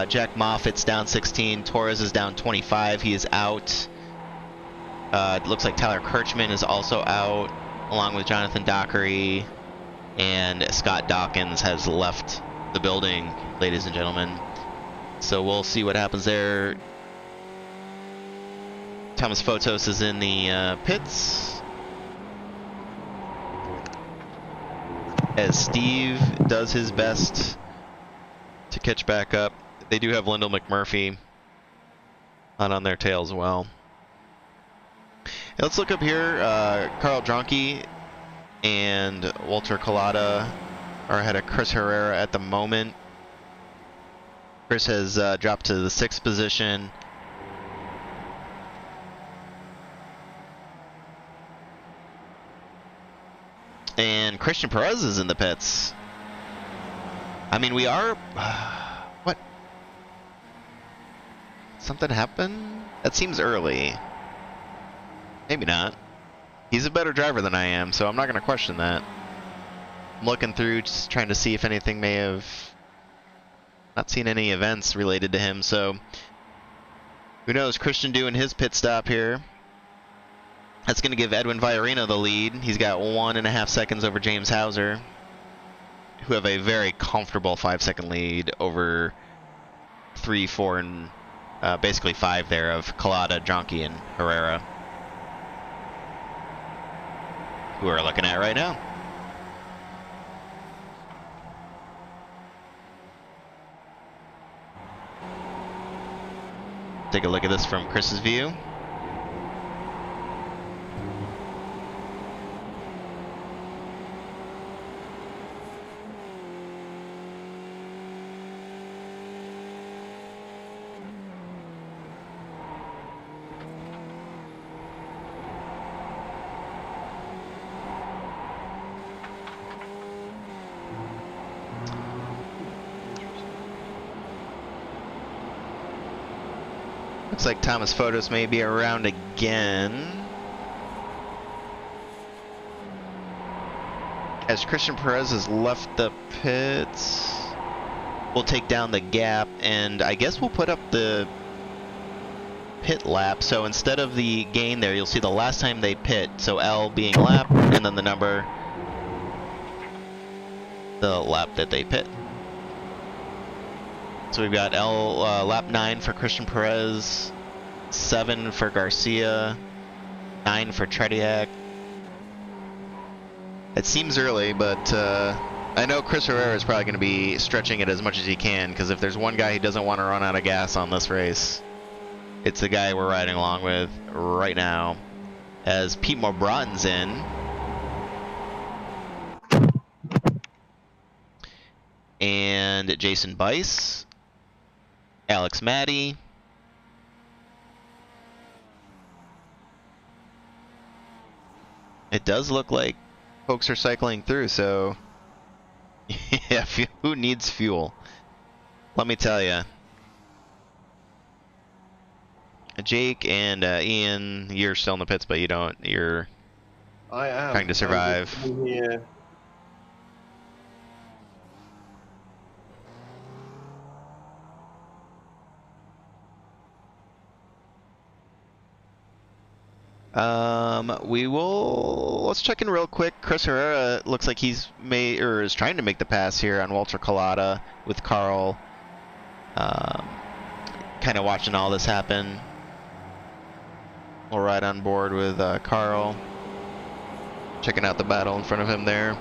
Jack Moffitt's down 16. Torres is down 25. He is out. It looks like Tyler Kirchman is also out, along with Jonathan Dockery, and Scott Dawkins has left the building, ladies and gentlemen. So we'll see what happens there. Thomas Fotos is in the pits, as Steve does his best to catch back up. They do have Lyndall McMurphy on their tail as well. Let's look up here. Carl Dronke and Walter Collada are ahead of Chris Herrera at the moment. Chris has dropped to the 6th position. And Christian Perez is in the pits. I mean, we are... what? Something happened? That seems early. Maybe not. He's a better driver than I am, so I'm not going to question that. I'm looking through, just trying to see if anything may have... Not seen any events related to him, so... Who knows? Christian doing his pit stop here. That's going to give Edwin Villarino the lead. He's got 1.5 seconds over James Hauser, who have a very comfortable 5-second lead over 3, 4, and basically 5 there of Collada, Dronke, and Herrera, who we're looking at right now. Take a look at this from Chris's view. Looks like Thomas Fotos may be around again, as Christian Perez has left the pits. We'll take down the gap, and I guess we'll put up the pit lap. So instead of the gain there, you'll see the last time they pit. So L being lap, and then the number, the lap that they pit. So we've got L lap 9 for Christian Perez, 7 for Garcia, 9 for Tretiak. It seems early, but I know Chris Herrera is probably going to be stretching it as much as he can, because if there's one guy who doesn't want to run out of gas on this race, it's the guy we're riding along with right now. As Pete Morbron's in. And Jason Bice. Alex Matty. It does look like folks are cycling through, so yeah, who needs fuel? Let me tell you. Jake and Ian, you're still in the pits, but you don't. You're I am trying to survive. Yeah. We will. Let's check in real quick. Chris Herrera looks like he's made or is trying to make the pass here on Walter Collada with Carl. Kind of watching all this happen. We'll ride on board with Carl. Checking out the battle in front of him there.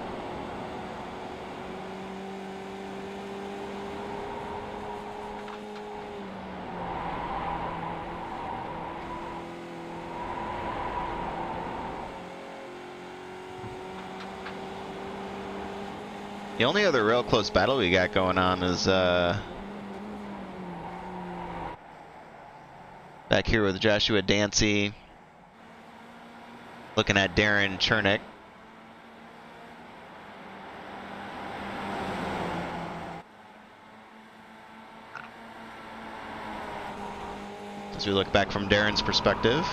The only other real close battle we got going on is back here with Joshua Dancy, looking at Darren Chernick. As we look back from Darren's perspective,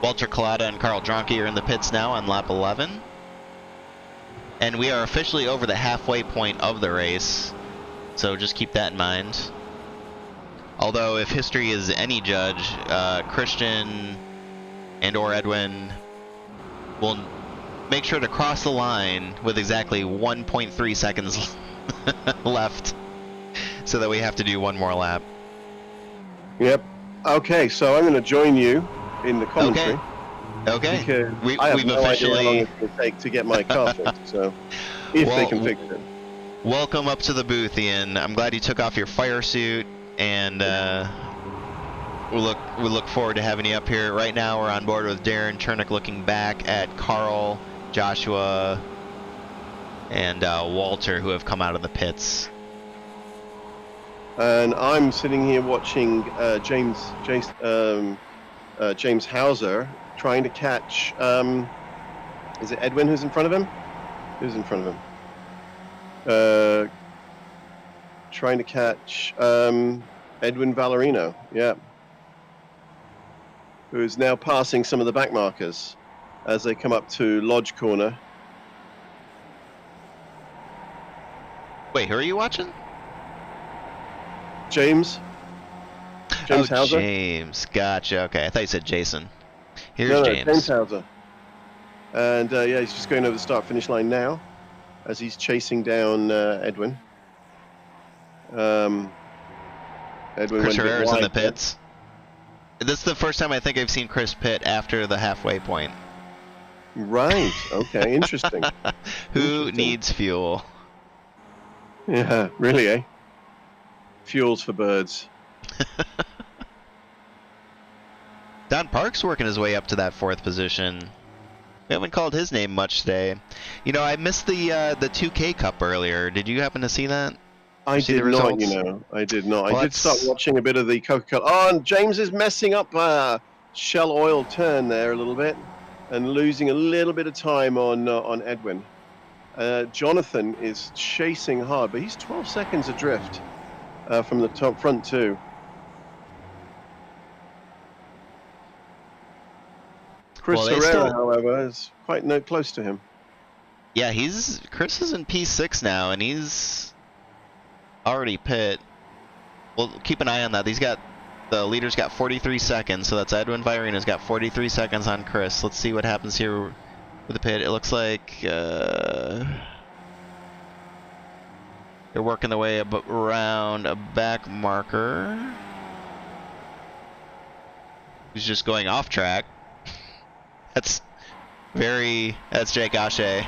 Walter Collada and Carl Dronke are in the pits now on lap 11. And we are officially over the halfway point of the race, so just keep that in mind. Although, if history is any judge, Christian and or Edwin will make sure to cross the line with exactly 1.3 seconds left, so that we have to do one more lap. Yep. Okay, so I'm going to join you in the commentary. Okay. Because We've no officially. idea how long it's going to take to get my car fixed. So, if they can fix it. Welcome up to the booth, Ian. I'm glad you took off your fire suit, and we look forward to having you up here. Right now, we're on board with Darren Chernick, looking back at Carl, Joshua, and Walter, who have come out of the pits. And I'm sitting here watching James Hauser trying to catch. Is it Edwin who's in front of him? Who's in front of him? Trying to catch Edwin Valerino. Yeah. Who is now passing some of the back markers as they come up to Lodge Corner. Wait, who are you watching? James Hauser. James. Gotcha. Okay, I thought you said Jason. Here's No, James. James Hauser. And yeah, he's just going over the start-finish line now as he's chasing down Edwin. Edwin Chris went a bit Herrera's in wide the there. pits. This is the first time I think I've seen Chris pit after the halfway point. Right. Okay. Interesting. Who Interesting. needs fuel? Yeah. Really, eh? Fuels for birds. Don Park's working his way up to that 4th position. We haven't called his name much today. You know, I missed the 2K Cup earlier. Did you happen to see that? I See the did not, results? you know. I did not. Well, I did start watching a bit of the Coca-Cola. Oh, and James is messing up Shell Oil turn there a little bit and losing a little bit of time on Edwin. Jonathan is chasing hard, but he's 12 seconds adrift from the top front too. Chris Well, they Herrera, still- however, is quite close to him. Yeah, Chris is in P6 now, and he's already pit. Well, keep an eye on that. The leader's got 43 seconds, so that's Edwin Valerino's got 43 seconds on Chris. Let's see what happens here with the pit. It looks like they're working their way around a back marker. He's just going off track. That's Jake Ashe.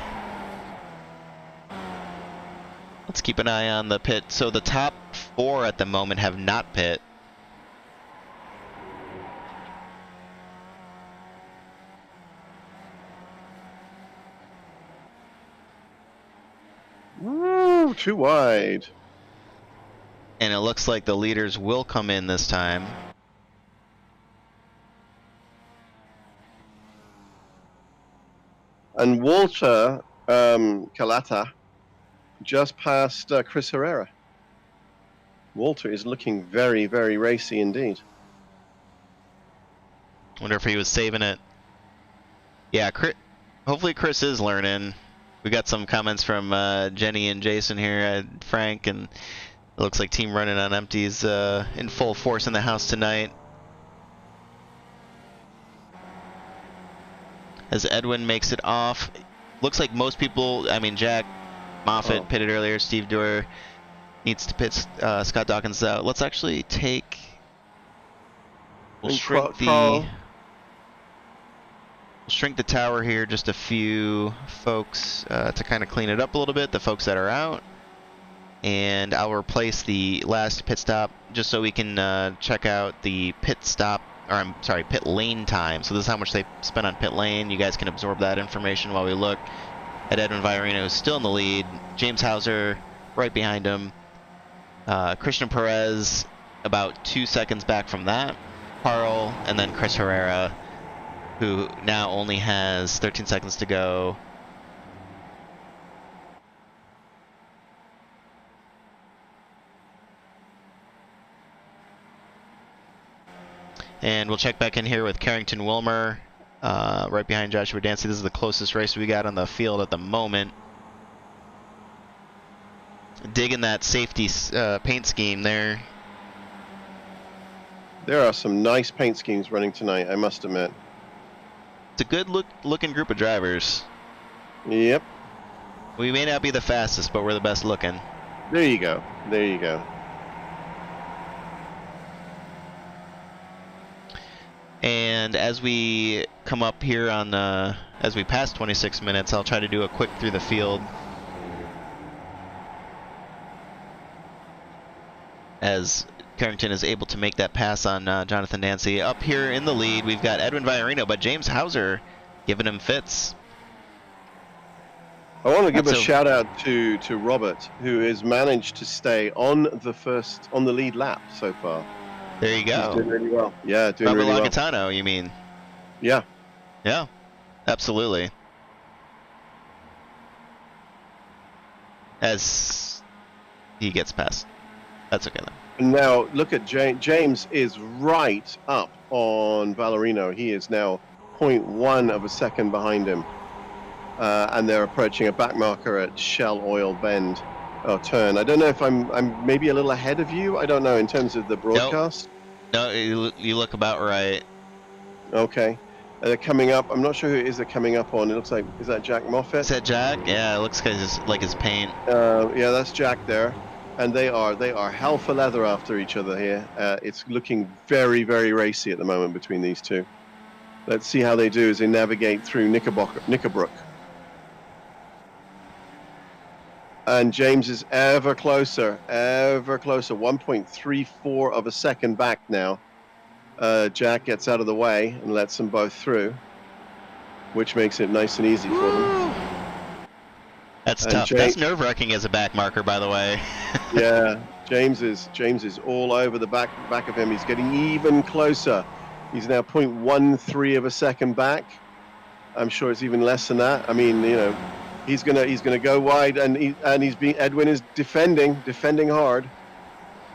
Let's keep an eye on the pit. So the top 4 at the moment have not pit. Woo, too wide. And it looks like the leaders will come in this time. And Walter Calata just passed Chris Herrera. Walter is looking very, very racy indeed. Wonder if he was saving it. Yeah, hopefully Chris is learning. We got some comments from Jenny and Jason here, Frank, and it looks like Team Running on Empty's in full force in the house tonight. as Edwin makes it off. Looks like most people, I mean, Jack Moffitt pitted earlier, Steve Dewar needs to pit Scott Dawkins out. Let's actually take... We'll shrink the tower here, just a few folks to kind of clean it up a little bit, the folks that are out. And I'll replace the last pit stop just so we can check out the pit lane time. So this is how much they spent on pit lane. You guys can absorb that information while we look at Edwin Viorino, who's still in the lead. James Hauser right behind him. Christian Perez about 2 seconds back from that. Carl, and then Chris Herrera, who now only has 13 seconds to go. And we'll check back in here with Carrington Wilmer, right behind Joshua Dancy. This is the closest race we got on the field at the moment. Digging that safety paint scheme there. There are some nice paint schemes running tonight, I must admit. It's a good looking group of drivers. Yep. We may not be the fastest, but we're the best looking. There you go. There you go. And as we come up here on, as we pass 26 minutes, I'll try to do a quick through the field. As Carrington is able to make that pass on Jonathan Dancy. Up here in the lead, we've got Edwin Viorino, but James Hauser giving him fits. I want to give a shout out to Robert, who has managed to stay on the lead lap so far. There you go. He's doing really well. Yeah, doing Robert really well. Lagatano, you mean? Yeah. Yeah, absolutely. As he gets past. That's okay then. Now look at James is right up on Valerino. He is now 0.1 of a second behind him, and they're approaching a back marker at Shell Oil Bend or turn. I don't know if I'm maybe a little ahead of you. I don't know in terms of the broadcast. No, you look about right. Okay. They're coming up. I'm not sure who it is they're coming up on. It looks like, is that Jack Moffitt? Is that Jack? Yeah, it looks like his paint. Yeah, that's Jack there. And they are hell for leather after each other here. It's looking very, very racy at the moment between these two. Let's see how they do as they navigate through Knickerbrook. And James is ever closer, 1.34 of a second back now. Jack gets out of the way and lets them both through, which makes it nice and easy for them. That's tough. That's nerve-wracking as a back marker, by the way. Yeah, James is all over the back of him. He's getting even closer. He's now 0.13 of a second back. I'm sure it's even less than that. I mean, you know, he's gonna go wide, and Edwin is defending hard,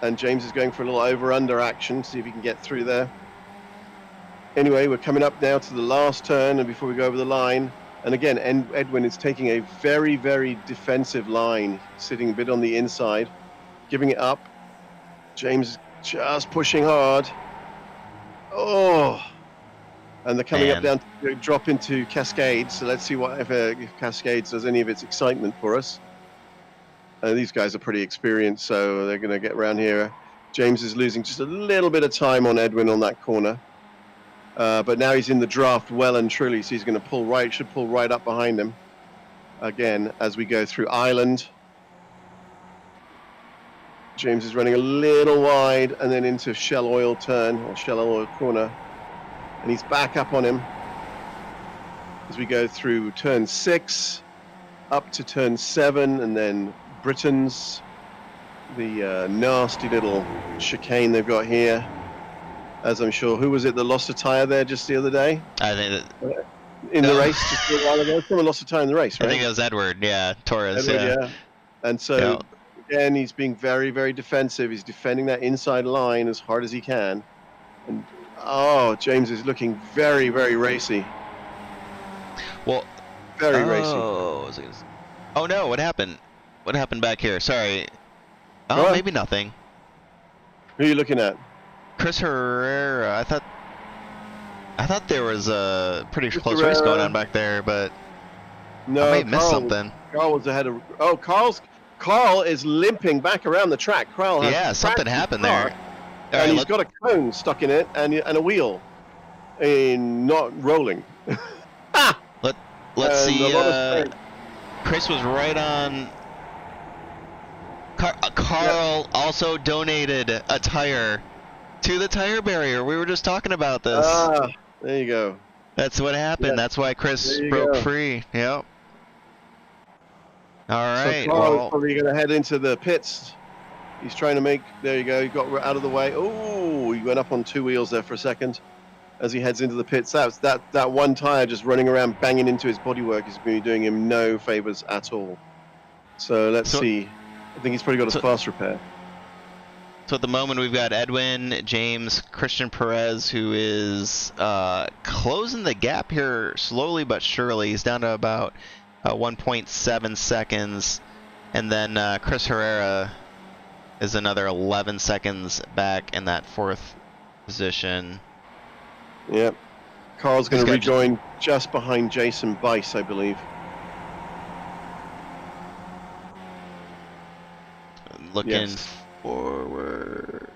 and James is going for a little over/under action. See if he can get through there. Anyway, we're coming up now to the last turn, and before we go over the line. And again, Edwin is taking a very, very defensive line, sitting a bit on the inside, giving it up. James is just pushing hard. Oh, and they're coming up down to drop into Cascades. So let's see if Cascades does any of its excitement for us. These guys are pretty experienced, so they're going to get around here. James is losing just a little bit of time on Edwin on that corner. But now he's in the draft well and truly, so he's going to should pull right up behind him. Again, as we go through Island. James is running a little wide and then into Shell Oil turn, or Shell Oil corner. And he's back up on him. As we go through turn 6, up to turn 7, and then Britain's, the nasty little chicane they've got here. As I'm sure, who was it that lost a tyre there just the other day? I think that... in the race just a while ago? Someone lost a tyre in the race, right? I think it was Edward, yeah. Torres, yeah. And so, again, he's being very, very defensive. He's defending that inside line as hard as he can. And, James is looking very, very racy. Well... Very racy. Oh, no, what happened? What happened back here? Sorry. Oh, maybe nothing. Who are you looking at? Chris Herrera, I thought... I thought there was a pretty Chris close race going Herrera. on back there, but I may No, have missed something. Carl was ahead of. Oh, Carl is limping back around the track. Carl has Yeah, something crashed his happened car, there. All and right, he's got a cone stuck in it and a wheel, not rolling. Ah! let's And see. a lot of space. Chris was right on. Carl also donated a tire to the tire barrier. We were just talking about this. Ah, there you go. That's what happened. Yeah, That's why Chris there you broke go. free. Yep. All right. So Carl is Well, probably going to head into the pits. He's trying to make. There you go. He got out of the way. Oh, he went up on two wheels there for a second. As he heads into the pits, that one tire just running around banging into his bodywork is going to be doing him no favors at all. So let's see. I think he's probably got a fast repair. So at the moment we've got Edwin, James, Christian Perez, who is closing the gap here slowly but surely. He's down to about 1.7 seconds, and then Chris Herrera is another 11 seconds back in that fourth position. Yep. Carl's going to rejoin just behind Jason Bice, I believe. Looking forward.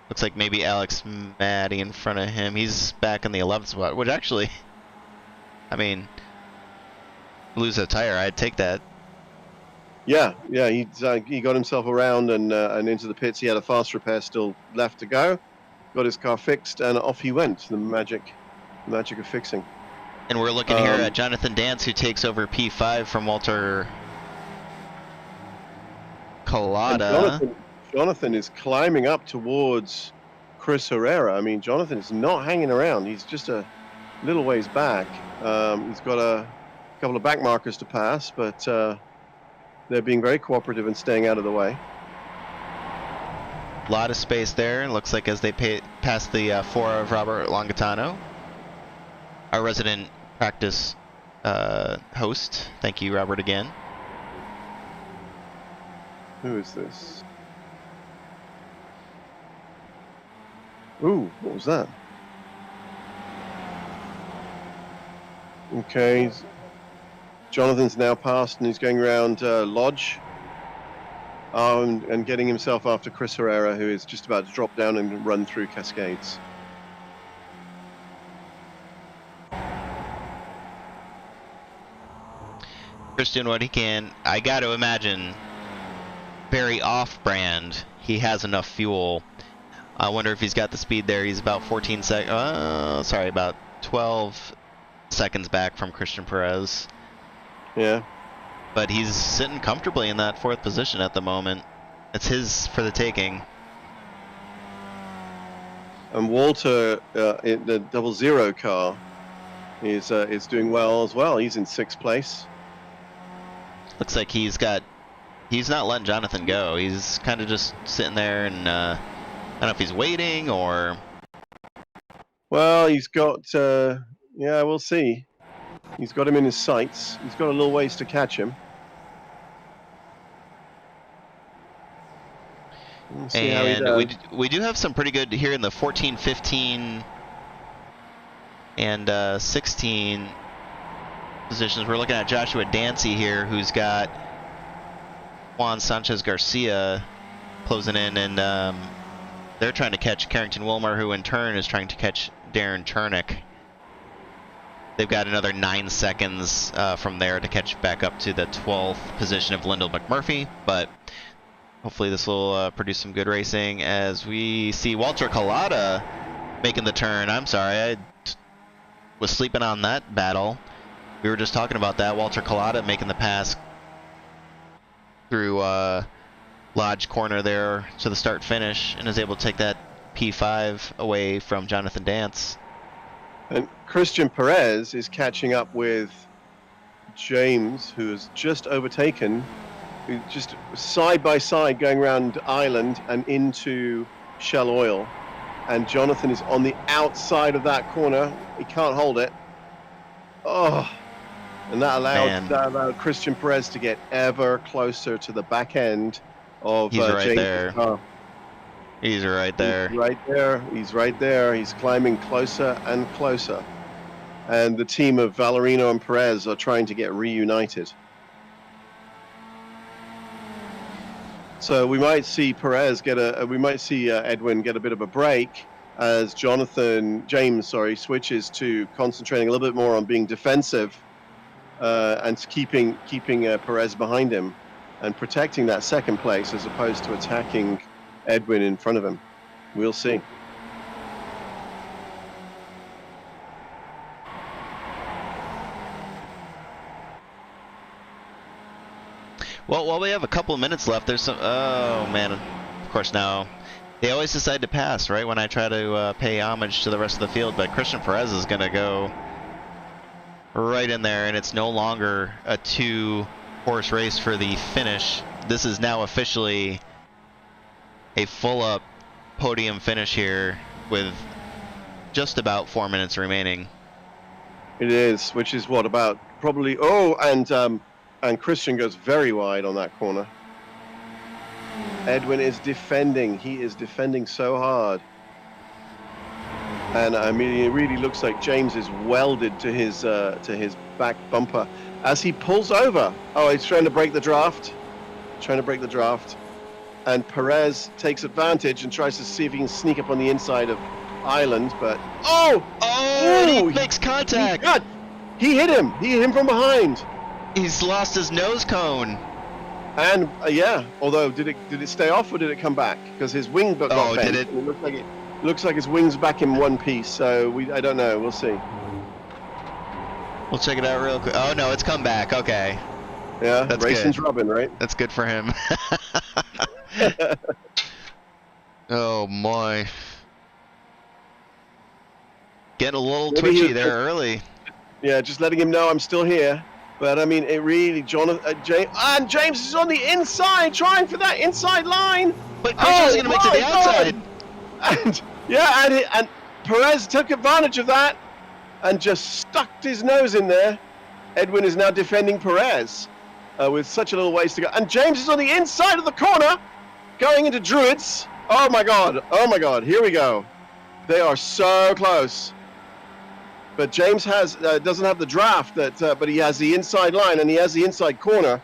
Looks like maybe Alex Maddie in front of him. He's back in the 11th spot, which actually, I mean, lose a tire, I'd take that. Yeah, he got himself around and into the pits. He had a fast repair still left to go. Got his car fixed and off he went. The magic of fixing. And we're looking here at Jonathan Dance, who takes over P5 from Walter Collada. Jonathan is climbing up towards Chris Herrera. I mean, Jonathan is not hanging around. He's just a little ways back. He's got a couple of back markers to pass, but they're being very cooperative and staying out of the way. A lot of space there. Looks like as they pass the 4 of Robert Longatano, our resident practice host. Thank you, Robert, again. Who is this? Ooh, what was that? Okay, Jonathan's now passed and he's going around Lodge and getting himself after Chris Herrera, who is just about to drop down and run through Cascades. Chris doing what he can. I got to imagine very off-brand. He has enough fuel. I wonder if he's got the speed there. He's about 14 seconds. Sorry, about 12 seconds back from Christian Perez. Yeah. But he's sitting comfortably in that 4th position at the moment. It's his for the taking. And Walter in the 00 car is doing well as well. He's in 6th place. Looks like he's not letting Jonathan go. He's kind of just sitting there, and I don't know if he's waiting or. Well, he's got. Yeah, we'll see. He's got him in his sights. He's got a little ways to catch him. We'll see how he does. We do have some pretty good here in the 14, 15, and 16 positions. We're looking at Joshua Dancy here, who's got Juan Sanchez Garcia closing in, and they're trying to catch Carrington Wilmer, who in turn is trying to catch Darren Chernick. They've got another 9 seconds from there to catch back up to the 12th position of Lyndall McMurphy, but hopefully this will produce some good racing as we see Walter Collada making the turn. I'm sorry, I was sleeping on that battle. We were just talking about that. Walter Collada making the pass through Lodge Corner there to the start finish and is able to take that P5 away from Jonathan Dance. And Christian Perez is catching up with James, who has just overtaken, just side by side going around Island and into Shell Oil. And Jonathan is on the outside of that corner. He can't hold it. Oh, and that allowed Christian Perez to get ever closer to the back end of He's right James' there. car. He's right there. He's right there. He's right there. He's climbing closer and closer. And the team of Valerino and Perez are trying to get reunited. So we might see Perez get we might see Edwin get a bit of a break as James, switches to concentrating a little bit more on being defensive and keeping Perez behind him and protecting that second place as opposed to attacking Edwin in front of him. We'll see. Well, while we have a couple of minutes left, there's some. Oh man! Of course, now they always decide to pass right when I try to pay homage to the rest of the field. But Christian Perez is going to go right in there, and it's no longer a two-horse race for the finish. This is now officially a full-up podium finish here with just about 4 minutes remaining. It is, which is what about probably. Oh, and Christian goes very wide on that corner. Edwin is defending. He is defending so hard. And I mean, it really looks like James is welded to his back bumper as he pulls over. Oh, he's trying to break the draft. And Perez takes advantage and tries to see if he can sneak up on the inside of Island, but he makes contact. He hit him. He hit him from behind. He's lost his nose cone. And yeah, although did it stay off or did it come back? Because his wing got bent. Did it? It looks like his wing's back in one piece. So I don't know. We'll see. We'll check it out real quick. Oh no, it's come back. Okay. Yeah, that's racing's good. Robin, right? That's good for him. Oh my. Getting a little twitchy there early. Yeah, just letting him know I'm still here. But I mean, it really, James is on the inside, trying for that inside line. But Christian's going to make to the outside. And yeah, and Perez took advantage of that and just stuck his nose in there. Edwin is now defending Perez with such a little ways to go. And James is on the inside of the corner, going into Druids. Oh my God, here we go. They are so close. But James doesn't have the draft, but he has the inside line and he has the inside corner.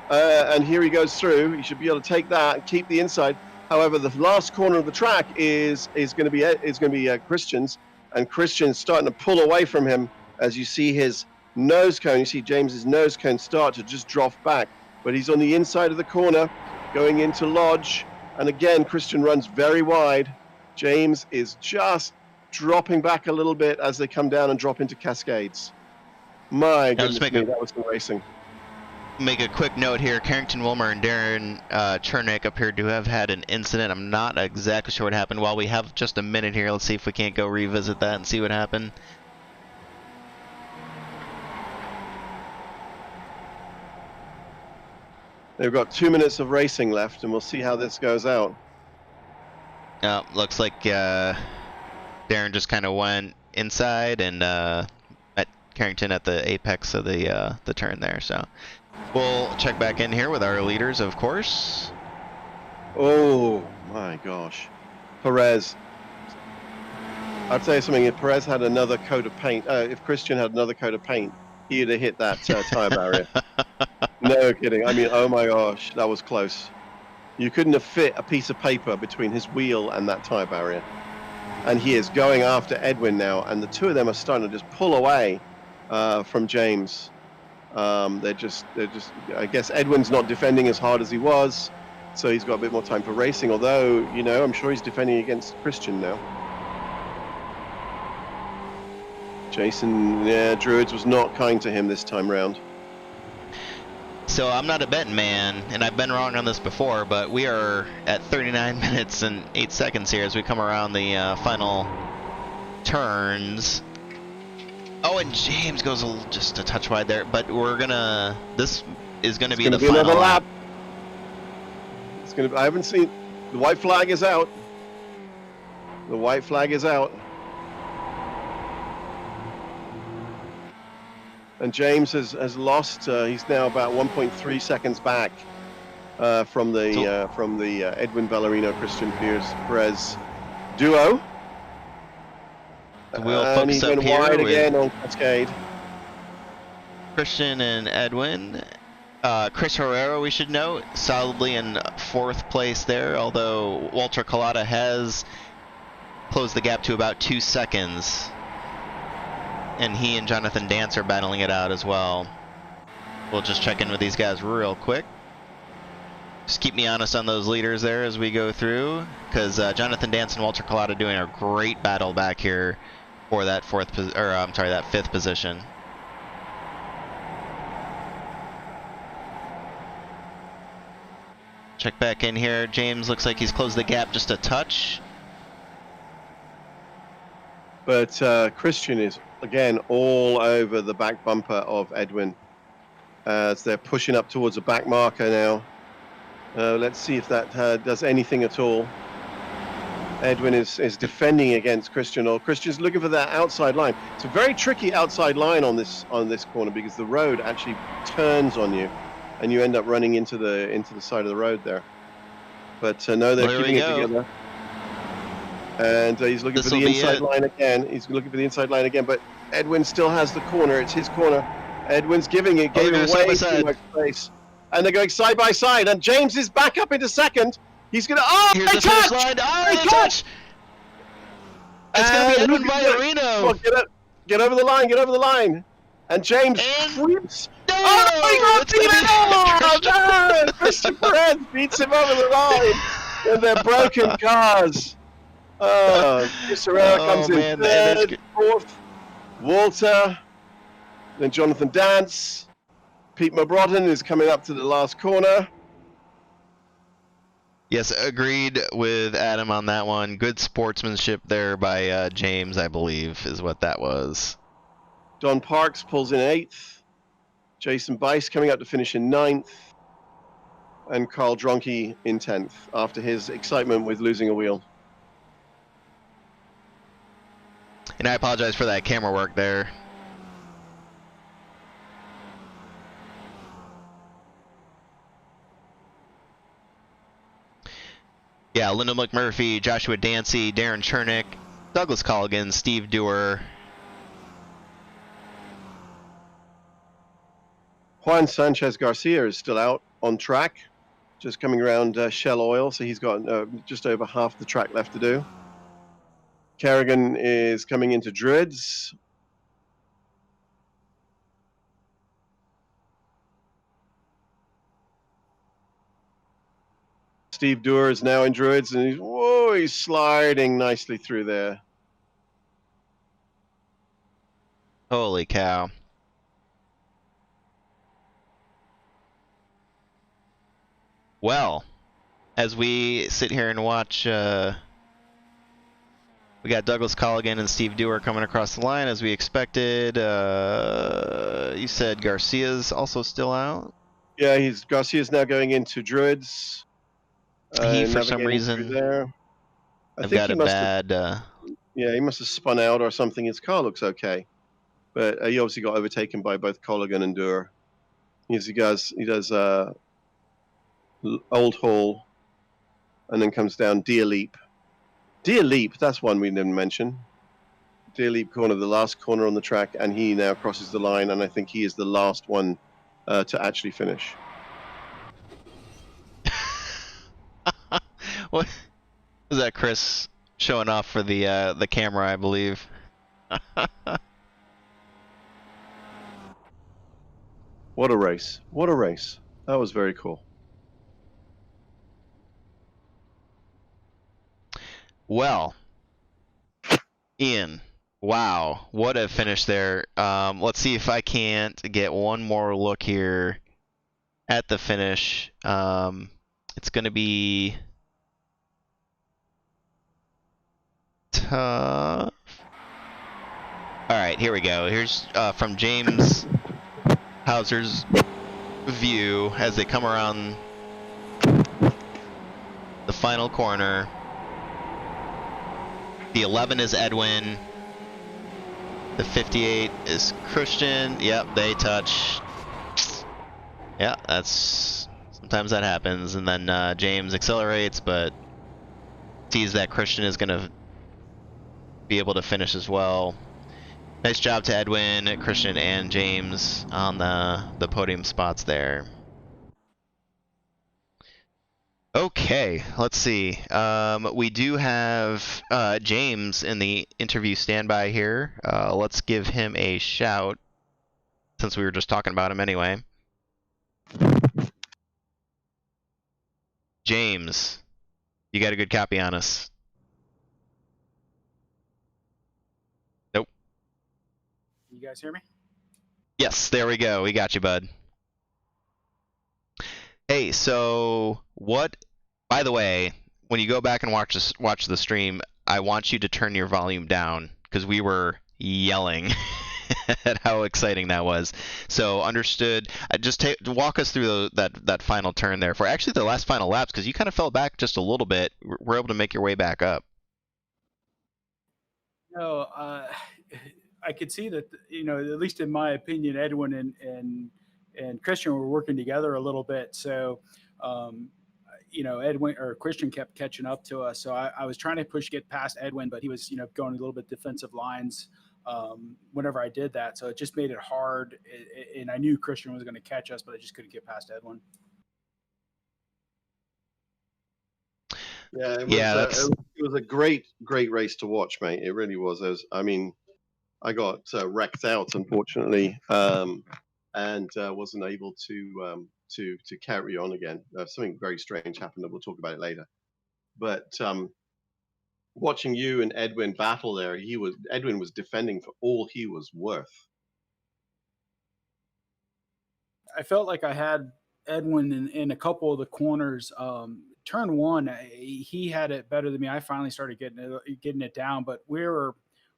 And here he goes through. He should be able to take that and keep the inside. However, the last corner of the track is going to be Christian's, and Christian's starting to pull away from him as you see his nose cone. You see James's nose cone start to just drop back, but he's on the inside of the corner, going into Lodge, and again Christian runs very wide. James is just dropping back a little bit as they come down and drop into Cascades. My goodness me, that was the racing. Make a quick note here. Carrington Wilmer and Darren Chernick appear to have had an incident. I'm not exactly sure what happened. While we have just a minute here, let's see if we can't go revisit that and see what happened. They've got 2 minutes of racing left, and we'll see how this goes out. Looks like Darren just kind of went inside and at Carrington at the apex of the turn there. So we'll check back in here with our leaders, of course. Oh my gosh, Perez. I'll tell you something. If Perez had another coat of paint, if Christian had another coat of paint, he'd have hit that tire barrier. No kidding. I mean, oh my gosh, that was close. You couldn't have fit a piece of paper between his wheel and that tire barrier. And he is going after Edwin now, and the two of them are starting to just pull away from James. They're just. I guess Edwin's not defending as hard as he was, so he's got a bit more time for racing. Although, I'm sure he's defending against Christian now. Jason, Druids was not kind to him this time round. So I'm not a betting man, and I've been wrong on this before, but we are at 39 minutes and 8 seconds here as we come around the final turns. Oh, and James goes just a touch wide there, but this is gonna be the final another lap. I haven't seen, the white flag is out. The white flag is out. And James has lost. He's now about 1.3 seconds back. from the Edwin Ballerino Christian Perez duo. So we'll And focus he's up going here wide with again on Cascade. Christian and Edwin. Chris Herrera, we should note, solidly in 4th place there, although Walter Collada has closed the gap to about 2 seconds. And he and Jonathan Dance are battling it out as well. We'll just check in with these guys real quick. Just keep me honest on those leaders there as we go through, because Jonathan Dance and Walter Collada doing a great battle back here for that that 5th position. Check back in here. James looks like he's closed the gap just a touch. But Christian is, again, all over the back bumper of Edwin as they're pushing up towards the back marker now. Let's see if that does anything at all. Edwin is defending against Christian, or Christian's looking for that outside line. It's a very tricky outside line on this corner because the road actually turns on you, and you end up running into the side of the road there. But no, they're keeping it together. And he's looking for the inside line again. He's looking for the inside line again, but Edwin still has the corner. It's his corner. Edwin's giving away too much space. And they're going side by side, and James is back up into 2nd. He's going to, here's the finish line. Oh, the touch! It's going to be Edwin Ballerino. Get over the line. And James creeps. No! Oh, he got no! Christian Perez beats him over the line in their broken cars. Chris Herrera comes in 3rd, 4th. Walter, then Jonathan Dance. Pete Mabrodden is coming up to the last corner. Yes, agreed with Adam on that one. Good sportsmanship there by James, I believe, is what that was. Don Parks pulls in 8th. Jason Bice coming up to finish in 9th. And Carl Dronke in 10th after his excitement with losing a wheel. And I apologize for that camera work there. Yeah, Lyndon McMurphy, Joshua Dancy, Darren Chernick, Douglas Colligan, Steve Dewar. Juan Sanchez Garcia is still out on track, just coming around Shell Oil, so he's got just over half the track left to do. Kerrigan is coming into Druids. Steve Dewar is now in Druids, and he's sliding nicely through there. Holy cow. Well, as we sit here and watch, we got Douglas Colligan and Steve Dewar coming across the line as we expected. You said Garcia's also still out? Yeah, Garcia's now going into Druids. He, for some reason, I've got a bad... Yeah, he must have spun out or something. His car looks okay. But he obviously got overtaken by both Colligan and Dewar. He does Old Hall, and then comes down Deer Leap. Deer Leap, that's one we didn't mention. Deer Leap corner, the last corner on the track, and he now crosses the line, and I think he is the last one to actually finish. What was that, Chris showing off for the camera, I believe? What a race. What a race. That was very cool. Well, Ian, wow, what a finish there. Let's see if I can't get one more look here at the finish. It's going to be tough. All right, here we go. Here's from James Hauser's view as they come around the final corner. The 11 is Edwin. The 58 is Christian. Yep, they touch. Yeah, that's some Sometimes that happens, and then James accelerates, but sees that Christian is going to be able to finish as well. Nice job to Edwin, Christian, and James on the podium spots there. Okay, let's see. We do have James in the interview standby here. Let's give him a shout, since we were just talking about him anyway. James, you got a good copy on us? Nope. You guys hear me? Yes, there we go. We got you, bud. Hey, so what? By the way, when you go back and watch the stream, I want you to turn your volume down because we were yelling at how exciting that was. So understood. Just walk us through that final turn there for actually the last final laps, because you kind of fell back just a little bit. We're able to make your way back up. No, I could see that, at least in my opinion, Edwin and Christian were working together a little bit. So, Edwin or Christian kept catching up to us. So I was trying to get past Edwin, but he was, going a little bit defensive lines whenever I did that. So it just made it hard. And I knew Christian was going to catch us, but I just couldn't get past Edwin. Yeah, it was a great race to watch, mate. It really was. I got wrecked out, unfortunately, and wasn't able to carry on again. Something very strange happened, and we'll talk about it later. But watching you and Edwin battle there, Edwin was defending for all he was worth. I felt like I had Edwin in a couple of the corners. Turn one, he had it better than me. I finally started getting it down, but we're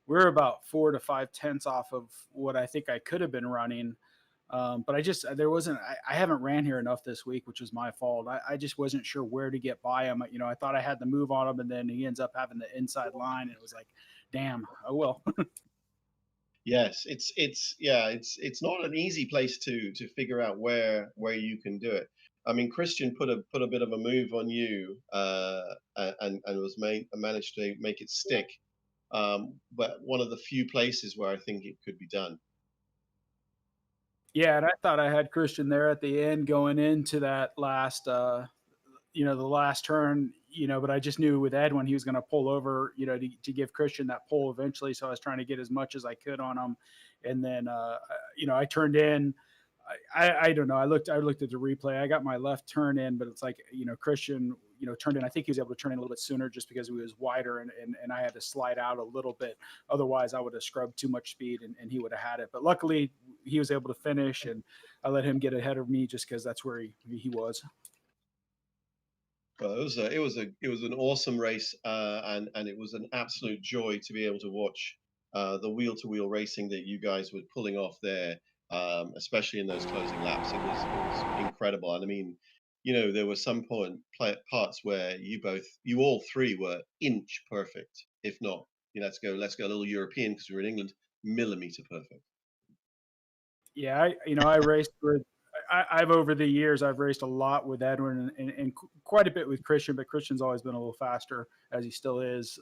about 4 to 5 tenths off of what I think I could have been running. But I haven't ran here enough this week, which was my fault. I just wasn't sure where to get by him. I thought I had the move on him, and then he ends up having the inside line, and it was like, damn, oh well. Yes, it's not an easy place to figure out where you can do it. I mean, Christian put a bit of a move on you, and managed to make it stick. But one of the few places where I think it could be done. Yeah, and I thought I had Christian there at the end going into that last, the last turn, but I just knew with Edwin he was going to pull over, to give Christian that pull eventually. So I was trying to get as much as I could on him, and then, I turned in. I don't know. I looked at the replay. I got my left turn in, but it's like, Christian, turned in. I think he was able to turn in a little bit sooner just because he was wider and I had to slide out a little bit. Otherwise I would have scrubbed too much speed and he would have had it. But luckily he was able to finish, and I let him get ahead of me just because that's where he was. Well, it was an awesome race, and it was an absolute joy to be able to watch the wheel-to-wheel racing that you guys were pulling off there, especially in those closing laps. It was incredible, and I mean, there were some parts where you all three were inch perfect, if not, let's go a little European because we're in England, millimeter perfect. Yeah, I raced with. I've over the years I've raced a lot with Edwin and quite a bit with Christian, but Christian's always been a little faster as he still is.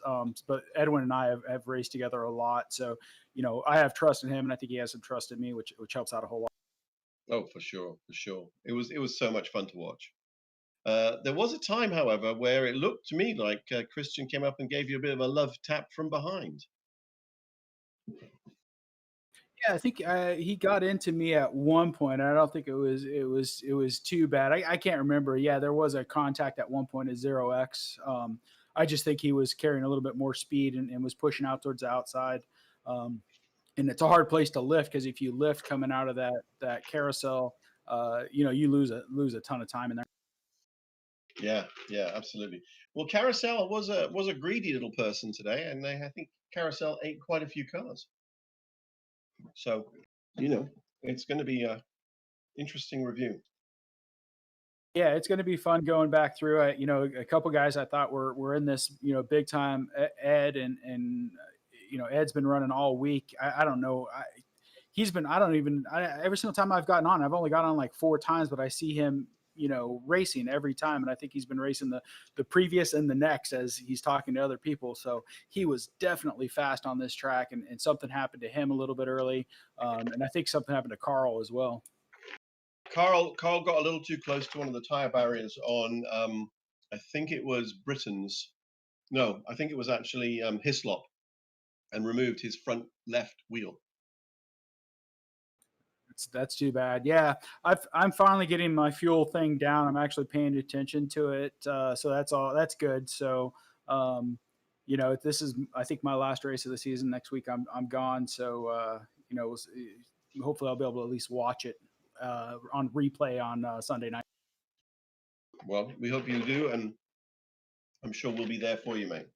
But Edwin and I have raced together a lot, so I have trust in him, and I think he has some trust in me, which helps out a whole lot. Oh, for sure. It was so much fun to watch. There was a time, however, where it looked to me like Christian came up and gave you a bit of a love tap from behind. Yeah, I think he got into me at one point. I don't think it was too bad. I can't remember. Yeah, there was a contact at one point at 0x. I just think he was carrying a little bit more speed and was pushing out towards the outside. And it's a hard place to lift because if you lift coming out of that carousel, you lose a ton of time in there. Yeah, absolutely. Well, Carousel was a greedy little person today, and I think Carousel ate quite a few cars. So, it's going to be a interesting review. Yeah, it's going to be fun going back through it. A couple guys I thought were in this, big time. Ed and Ed's been running all week. I don't know. He's been. I don't even. Every single time I've gotten on, I've only got on like 4 times, but I see him, racing every time. And I think he's been racing the previous and the next as he's talking to other people. So he was definitely fast on this track, and something happened to him a little bit early. And I think something happened to Carl as well. Carl got a little too close to one of the tire barriers on, I think it was Britain's. No, I think it was actually Hislop, and removed his front left wheel. That's too bad. Yeah, I'm finally getting my fuel thing down. I'm actually paying attention to it, so that's good. So, this is, I think, my last race of the season. Next week I'm gone. So, hopefully I'll be able to at least watch it on replay on Sunday night. Well, we hope you do, and I'm sure we'll be there for you, mate.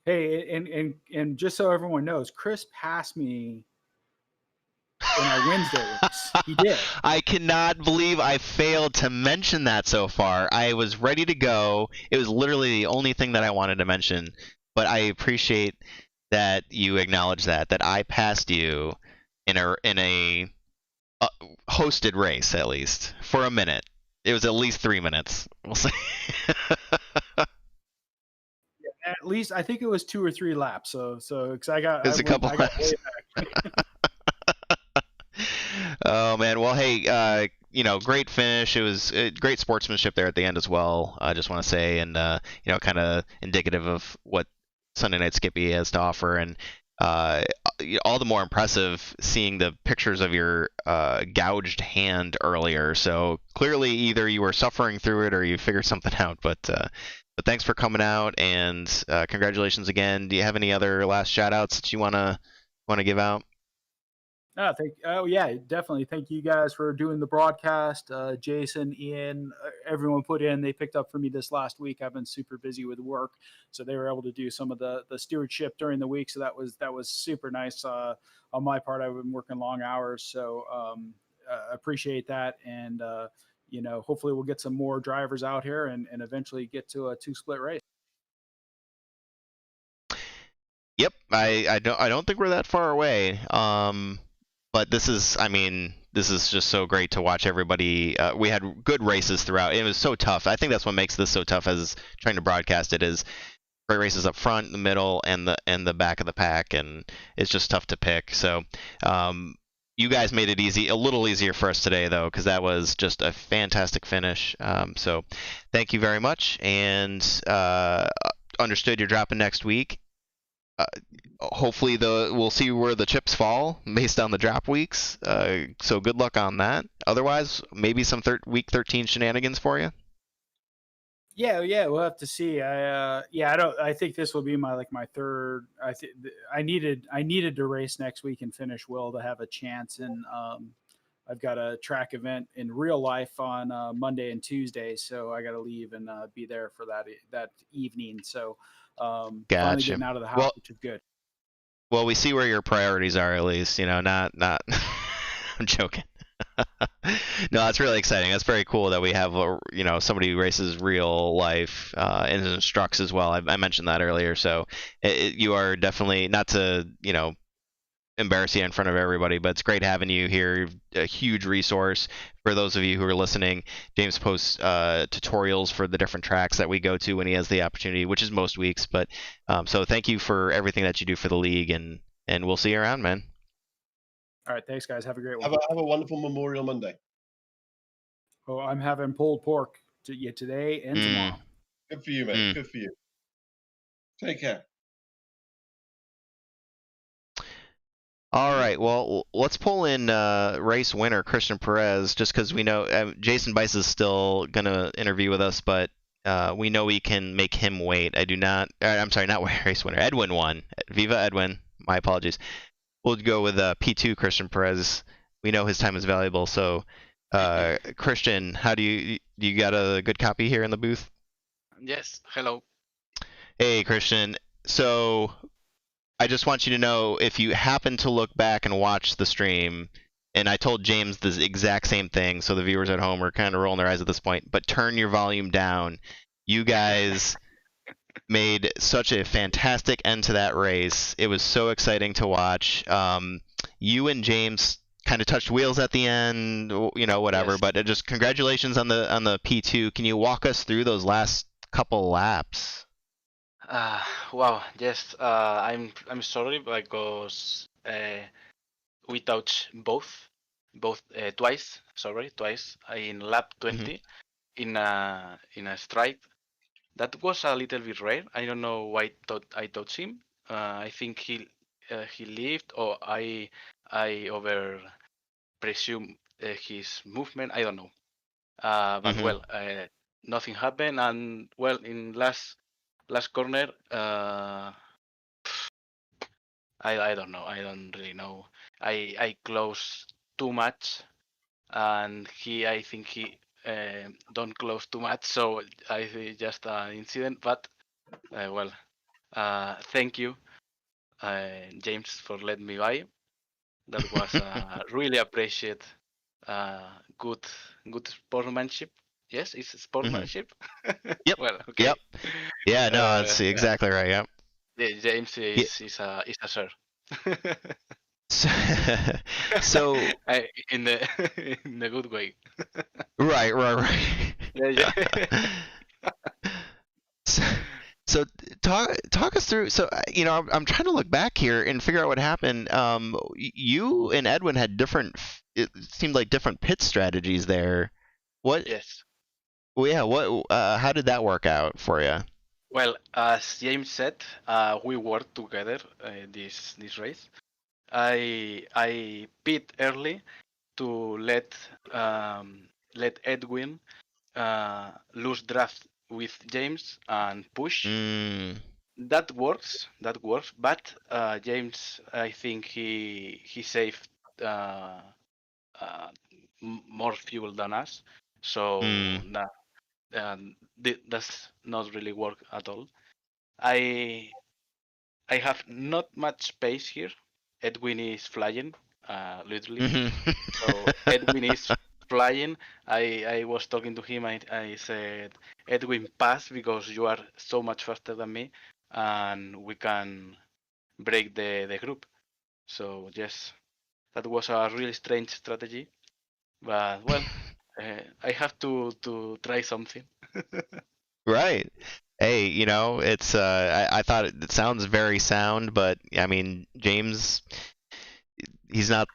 Hey, and just so everyone knows, Chris passed me in our Wednesday race. He did. I cannot believe I failed to mention that so far. I was ready to go. It was literally the only thing that I wanted to mention, but I appreciate that you acknowledge that I passed you in a hosted race, at least for a minute. It was at least 3 minutes. We'll see. At least I think it was 2 or 3 laps. So because I got a couple laps. Oh man, well hey, great finish. It was great sportsmanship there at the end as well. I just want to say, and kind of indicative of what Sunday Night Skippy has to offer, and all the more impressive seeing the pictures of your gouged hand earlier. So clearly, either you were suffering through it or you figured something out. But thanks for coming out, and congratulations again. Do you have any other last shout outs that you wanna give out? Yeah, definitely. Thank you guys for doing the broadcast. Jason, Ian, everyone put in. They picked up for me this last week. I've been super busy with work, so they were able to do some of the stewardship during the week. So that was super nice on my part. I've been working long hours, so appreciate that. And hopefully we'll get some more drivers out here and eventually get to a 2-split race. Yep, I don't think we're that far away. But this is just so great to watch everybody. We had good races throughout. It was so tough. I think that's what makes this so tough as trying to broadcast it, is great races up front, the middle, and the back of the pack, and it's just tough to pick. So you guys made it a little easier for us today, though, because that was just a fantastic finish. So thank you very much, and understood you're dropping next week. Hopefully we'll see where the chips fall based on the drop weeks. So good luck on that. Otherwise, maybe some week 13 shenanigans for you. Yeah, we'll have to see. I think this will be my third. I needed to race next week and finish well to have a chance. And I've got a track event in real life on Monday and Tuesday, so I got to leave and be there for that evening. So. Finally getting out of the house, which is good. Well, we see where your priorities are, at least. Not. I'm joking. No, it's really exciting. That's very cool that we have somebody who races real life and instructs as well. I mentioned that earlier. So you are definitely, not to embarrass you in front of everybody, but it's great having you here. A huge resource for those of you who are listening. James posts tutorials for the different tracks that we go to when he has the opportunity, which is most weeks. But so thank you for everything that you do for the league, and we'll see you around, man. All right, thanks guys. Have a great one. Have a wonderful Memorial Monday. Oh, I'm having pulled pork today and tomorrow. Good for you, man. Good for you. Take care. All right, well, let's pull in race winner Christian Perez, just because we know Jason Bice is still going to interview with us, but we know we can make him wait. I'm sorry, not race winner. Edwin won. Viva Edwin. My apologies. We'll go with P2 Christian Perez. We know his time is valuable, so Christian, how do you got a good copy here in the booth? Yes, hello. Hey, Christian. So I just want you to know, if you happen to look back and watch the stream, and I told James the exact same thing, so the viewers at home are kind of rolling their eyes at this point, but turn your volume down. You guys made such a fantastic end to that race. It was so exciting to watch. You and James kind of touched wheels at the end, whatever. Yes. But just congratulations on the P2. Can you walk us through those last couple laps? Wow. Yes. I'm sorry because we touched both twice. Sorry, twice in lap 20 in a strike. That was a little bit rare. I don't know why I touched him. I think he lived, or I over presume his movement. I don't know. But well, nothing happened, and well, in last corner, I don't know. I don't really know. I closed too much, and I think he don't close too much. So I think just an incident. But well, thank you, James, for letting me by. That was really appreciate. Good sportsmanship. Yes, it's sportsmanship. Yep. Well, okay. Yep. Yeah, no, that's Yeah. exactly right. Yep. Yeah, James is a sir. So In the in a good way. right. Yeah. So talk us through. So I'm trying to look back here and figure out what happened. You and Edwin had it seemed like different pit strategies there. What? Yes. Well, yeah. What? How did that work out for you? Well, as James said, we worked together this race. I pit early to let Edwin lose draft with James and push. That works. But James, I think he saved more fuel than us, so that's not really work at all. I have not much space here. Edwin is flying, literally. So Edwin is flying. I was talking to him. I said, Edwin, pass because you are so much faster than me, and we can break the group. So yes, that was a really strange strategy, but well, I have to try something. Right. Hey, it's I thought it sounds very sound, but I mean, James, he's not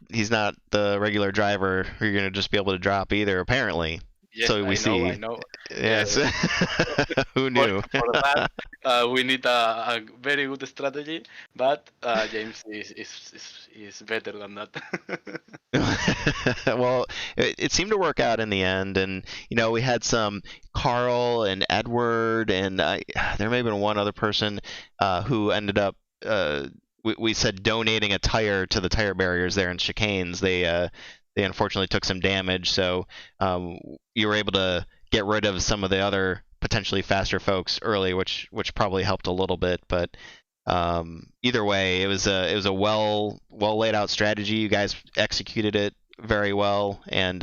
the regular driver who you're gonna just be able to drop either, apparently. Yes, So we see. I know. Yes. Yeah. Who knew? For that, we need a very good strategy, but James is better than that. Well, it seemed to work out in the end, and we had some Carl and Edward, and there may have been one other person who ended up. We said donating a tire to the tire barriers there in chicanes. They unfortunately took some damage, so you were able to get rid of some of the other potentially faster folks early, which probably helped a little bit. But either way, it was a well laid out strategy. You guys executed it very well, and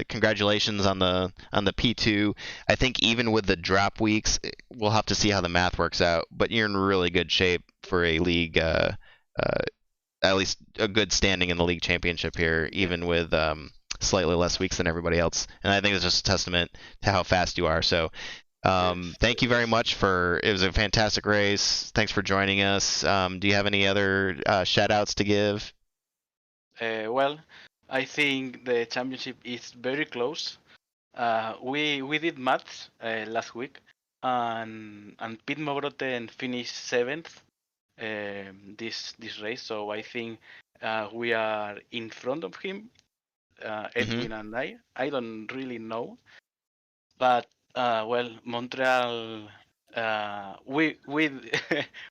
congratulations on the P2. I think even with the drop weeks, we'll have to see how the math works out. But you're in really good shape for a league. At least a good standing in the league championship here, even with slightly less weeks than everybody else. And I think it's just a testament to how fast you are. So thank you very much it was a fantastic race. Thanks for joining us. Do you have any other shout outs to give? Well, I think the championship is very close. We did maths last week, and Pete Mobroten finished 7th. This race, so I think we are in front of him, Edwin and I don't really know, but well, Montreal, we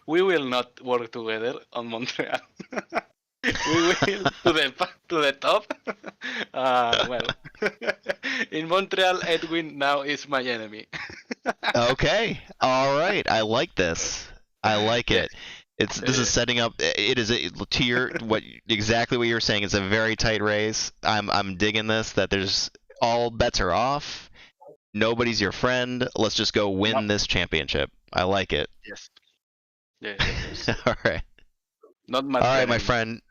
we will not work together on Montreal. We will to the top. Well, in Montreal, Edwin now is my enemy. Okay, all right, I like this. I like it. This is setting up. It is to your exactly what you're saying. It's a very tight race. I'm digging this. That there's all bets are off. Nobody's your friend. Let's just go win this championship. I like it. Yes. Yes. All right. Not much. All right, my friend.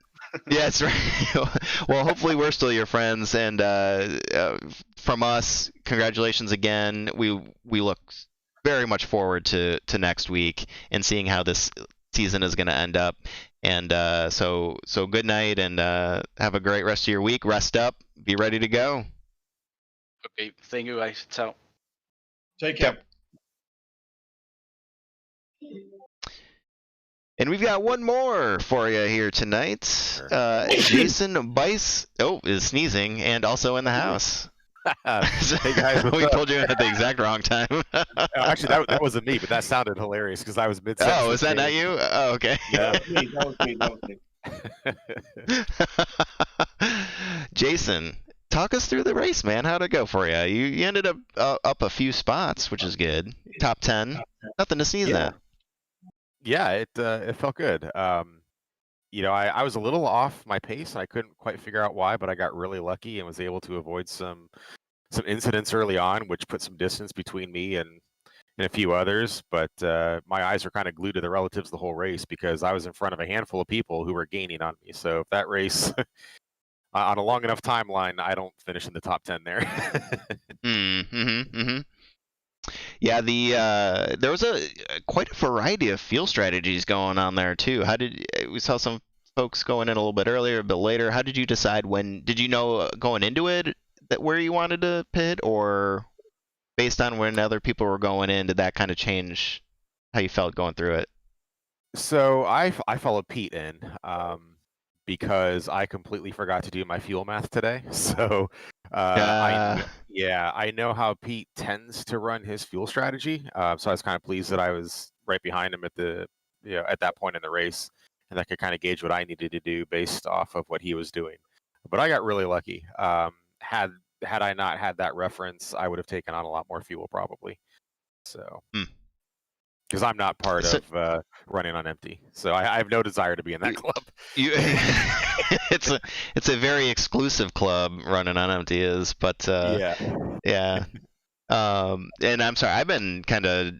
Yeah, that's right. Well, hopefully we're still your friends, and from us, congratulations again. We look very much forward to next week and seeing how this season is going to end up. And so good night, and have a great rest of your week. Rest up, be ready to go. Okay, thank you guys. Ciao. Take care. And we've got one more for you here tonight. Jason Bice is sneezing and also in the house. Hey guys, what's we up? told you at the exact wrong time. Actually, that wasn't me, but that sounded hilarious because I was mid. Oh, is that not you? Oh, okay. Yeah. That was me. Jason, talk us through the race, man. How'd it go for you? You ended up up a few spots, which is good. Top 10. Nothing to sneeze at. Yeah, it felt good. I was a little off my pace, and I couldn't quite figure out why, but I got really lucky and was able to avoid some incidents early on, which put some distance between me and a few others. But my eyes were kind of glued to the relatives the whole race because I was in front of a handful of people who were gaining on me. So if that race on a long enough timeline, I don't finish in the top 10 there. Yeah, there was quite a variety of fuel strategies going on there too. We saw some folks going in a little bit earlier, a bit later. How did you decide did you know going into it that where you wanted to pit, or based on when other people were going in, did that kind of change how you felt going through it? So I followed Pete in because I completely forgot to do my fuel math today. So I know how Pete tends to run his fuel strategy. So I was kind of pleased that I was right behind him at that point in the race, and I could kind of gauge what I needed to do based off of what he was doing. But I got really lucky. Had I not had that reference, I would have taken on a lot more fuel probably. So. Because I'm not part of running on empty, so I have no desire to be in that club. It's a very exclusive club, running on empty is, but yeah. And I'm sorry, I've been kind of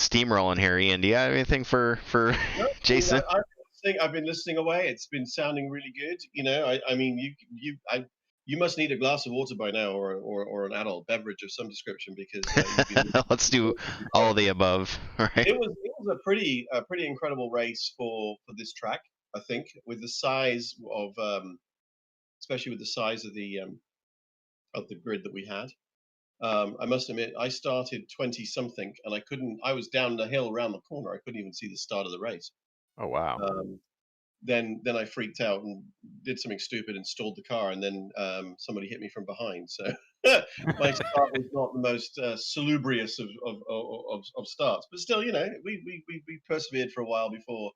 steamrolling here. Ian, do you have anything for Jason? I've been listening away. It's been sounding really good. I mean, you must need a glass of water by now, or an adult beverage of some description, because let's do all of the above. Right? It was a pretty incredible race for this track. I think with the size of, especially with the size of the grid that we had. I must admit, I started 20 something, and I was down the hill around the corner. I couldn't even see the start of the race. Oh wow. Then I freaked out and did something stupid and stalled the car, and then somebody hit me from behind. So my start was not the most salubrious of starts, but still, we persevered for a while before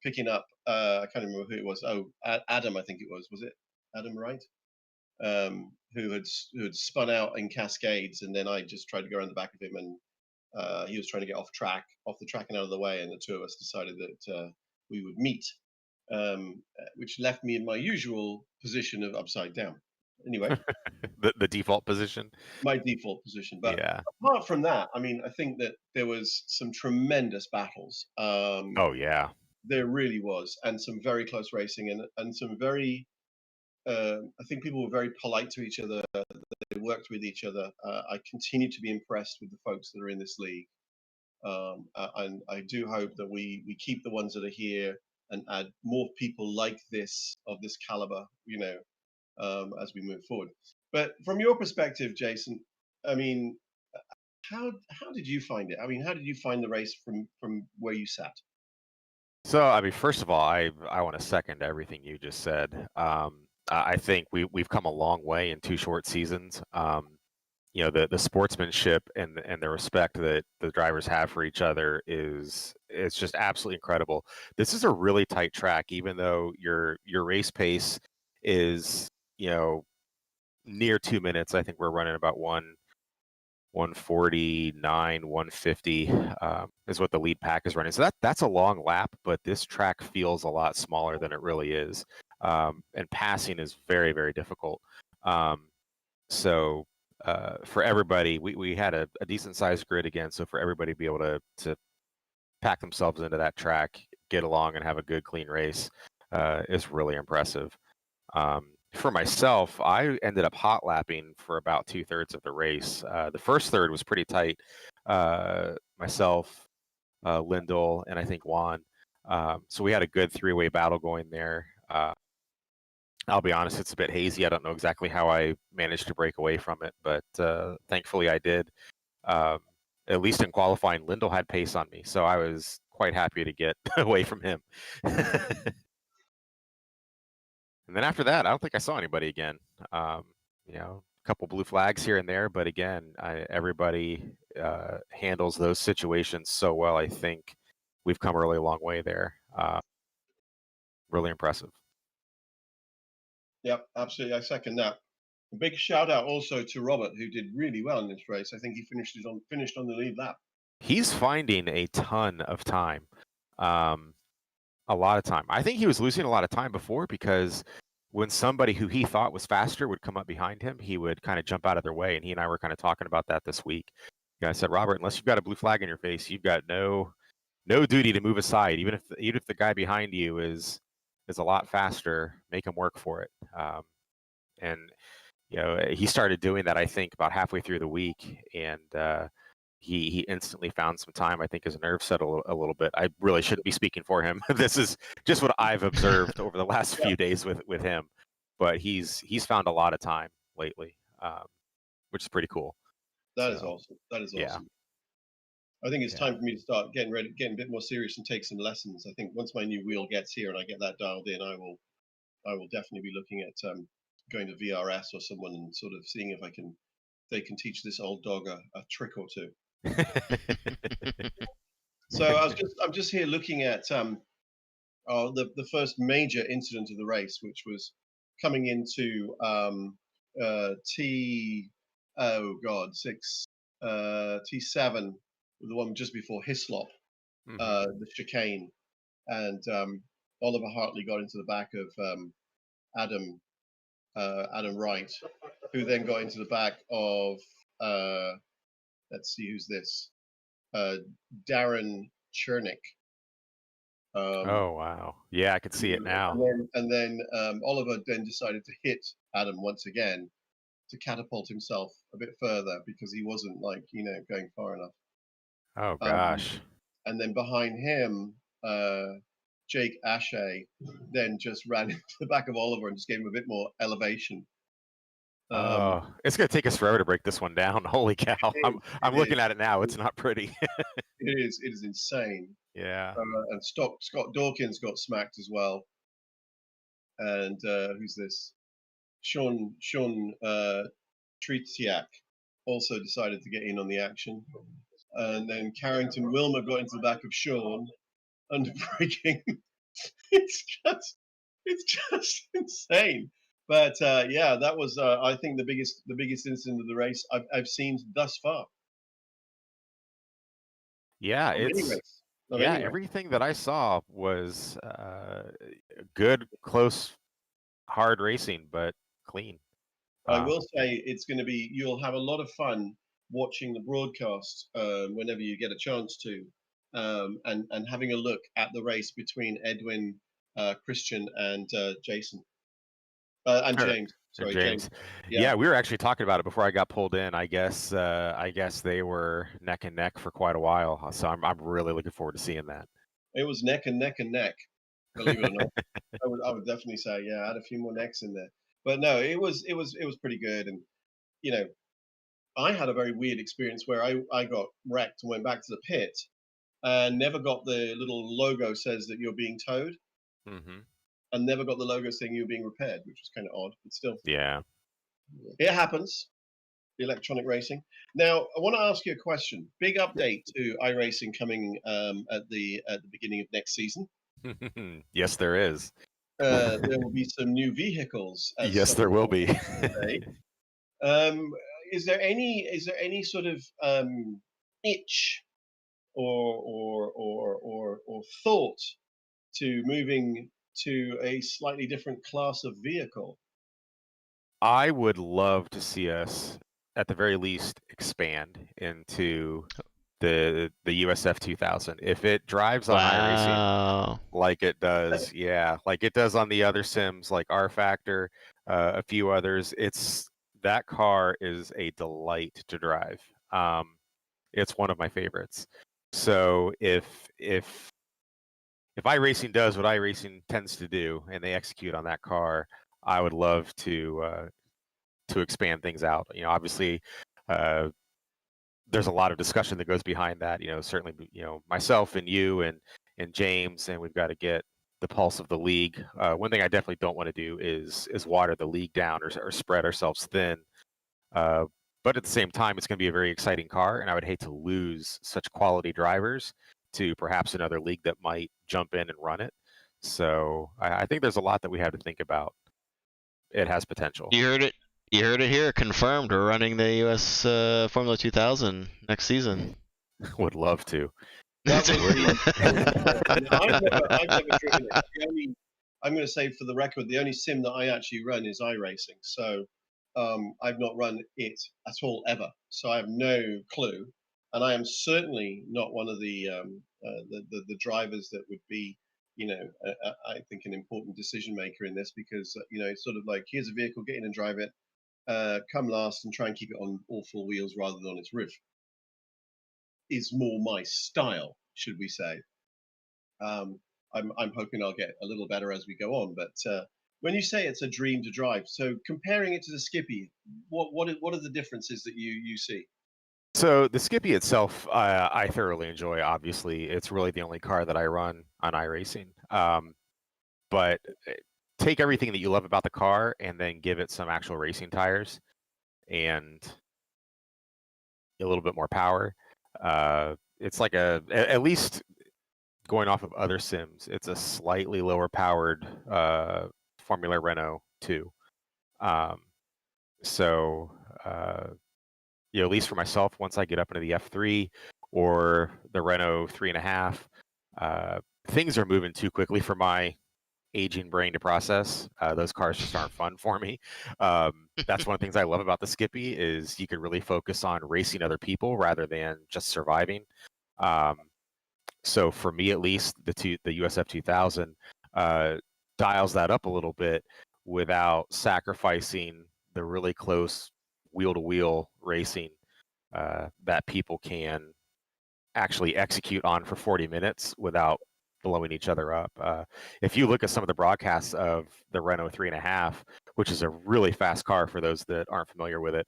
picking up. I can't remember who it was. Oh, Adam, I think it was. Was it Adam Wright? Who had spun out in cascades, and then I just tried to go around the back of him, and he was trying to get off the track and out of the way, and the two of us decided that we would meet, which left me in my usual position of upside down. Anyway, the default position. My default position, but apart from that, I mean, I think that there was some tremendous battles. Oh yeah, there really was, and some very close racing, and some very. I think people were very polite to each other. They worked with each other. I continue to be impressed with the folks that are in this league. And I do hope that we keep the ones that are here and add more people like this, of this caliber, as we move forward. But from your perspective, Jason, I mean, how did you find it? I mean, how did you find the race from where you sat? So, I mean, first of all, I want to second everything you just said. I think we've come a long way in 2 short seasons. The sportsmanship and the respect that the drivers have for each other it's just absolutely incredible. This is a really tight track, even though your race pace is near 2 minutes. I think we're running about 149, 150 is what the lead pack is running. So that's a long lap, but this track feels a lot smaller than it really is. And passing is very, very difficult. So for everybody, we had a decent sized grid again. So for everybody to be able to pack themselves into that track, get along and have a good, clean race. is really impressive. For myself, I ended up hot lapping for about 2/3 of the race. The first third was pretty tight. Myself, Lindell, and I think Juan. So we had a good three-way battle going there. I'll be honest, it's a bit hazy. I don't know exactly how I managed to break away from it, but thankfully I did. At least in qualifying, Lindell had pace on me, so I was quite happy to get away from him. And then after that, I don't think I saw anybody again. A couple blue flags here and there, but again, everybody handles those situations so well. I think we've come a really long way there. Really impressive. Yep, absolutely. I second that. A big shout out also to Robert, who did really well in this race. I think he finished on the lead lap. He's finding a ton of time. A lot of time. I think he was losing a lot of time before because when somebody who he thought was faster would come up behind him, he would kind of jump out of their way. And he and I were kind of talking about that this week. I said, Robert, unless you've got a blue flag in your face, you've got no duty to move aside. Even if the guy behind you is a lot faster, make him work for it. And he started doing that, I think, about halfway through the week, and he instantly found some time. I think his nerves settled a little bit. I really shouldn't be speaking for him. This is just what I've observed over the last few days with him. But he's found a lot of time lately, which is pretty cool. That is awesome. That is awesome. I think it's time for me to start getting a bit more serious and take some lessons. I think once my new wheel gets here and I get that dialed in, I will definitely be looking at going to VRS or someone and sort of seeing if they can teach this old dog a trick or two. So I'm just here looking at the first major incident of the race, which was coming into T7, the one just before Hislop, the chicane, and Oliver Hartley got into the back of Adam Wright, who then got into the back of let's see who's this, Darren Chernick. Oh wow! Yeah, I could see it now. And then Oliver then decided to hit Adam once again to catapult himself a bit further because he wasn't going far enough. Oh gosh! And then behind him, Jake Ashe then just ran into the back of Oliver and just gave him a bit more elevation. It's gonna take us forever to break this one down. Holy cow! I'm looking at it now. It's not pretty. It is insane. Yeah. And Scott Dawkins got smacked as well. And who's this? Sean Tretiak also decided to get in on the action. And then Carrington Wilmer got into the back of Sean under braking. It's just insane. But that was I think the biggest incident of the race I've seen thus far. Yeah, everything that I saw was good, close, hard racing, but clean. I will say you'll have a lot of fun watching the broadcast whenever you get a chance to, and having a look at the race between Edwin, Christian, and Jason. And James. Sorry, James. Yeah, we were actually talking about it before I got pulled in. I guess they were neck and neck for quite a while. So I'm really looking forward to seeing that. It was neck and neck and neck. Believe it or not, I would definitely say I had a few more necks in there. But no, it was pretty good. And I had a very weird experience where I got wrecked and went back to the pit and never got the little logo says that you're being towed. Mm-hmm. And never got the logo saying you were being repaired, which was kind of odd, but still. Yeah. It happens. Electronic racing. Now, I want to ask you a question. Big update to iRacing coming at the beginning of next season. Yes, there is. There will be some new vehicles. Yes, there will be. Is there any sort of itch or thought to moving to a slightly different class of vehicle? I would love to see us, at the very least, expand into the USF 2000. If it drives on iRacing Wow. like it does, like it does on the other sims like R Factor, a few others, that car is a delight to drive. It's one of my favorites. So if iRacing does what iRacing tends to do and they execute on that car, I would love to expand things out. Obviously, there's a lot of discussion that goes behind that. Certainly, myself and you and James, and we've got to get the pulse of the league. One thing I definitely don't want to do is water the league down or spread ourselves thin. But at the same time, it's going to be a very exciting car, and I would hate to lose such quality drivers to perhaps another league that might jump in and run it. So I think there's a lot that we have to think about. It has potential. You heard it. You heard it here. Confirmed. We're running the US Formula 2000 next season. Would love to. I've never driven it. I'm going to say for the record, the only sim that I actually run is iRacing. So I've not run it at all ever. So I have no clue, and I am certainly not one of the drivers that would be, I think an important decision maker in this, because it's sort of like, here's a vehicle, get in and drive it, come last and try and keep it on all four wheels rather than on its roof. Is more my style, should we say. I'm hoping I'll get a little better as we go on, but when you say it's a dream to drive, so comparing it to the Skippy, what are the differences that you see? So the Skippy itself, I thoroughly enjoy. Obviously, it's really the only car that I run on iRacing. But take everything that you love about the car and then give it some actual racing tires and a little bit more power. It's like at least going off of other sims, it's a slightly lower powered Formula Renault 2. So at least for myself, once I get up into the F3 or the Renault 3.5, things are moving too quickly for my aging brain to process. Those cars just aren't fun for me. That's one of the things I love about the Skippy is you can really focus on racing other people rather than just surviving. So for me, at least, the USF 2000 dials that up a little bit without sacrificing the really close wheel-to-wheel racing that people can actually execute on for 40 minutes without blowing each other up. If you look at some of the broadcasts of the Renault 3.5, which is a really fast car for those that aren't familiar with it,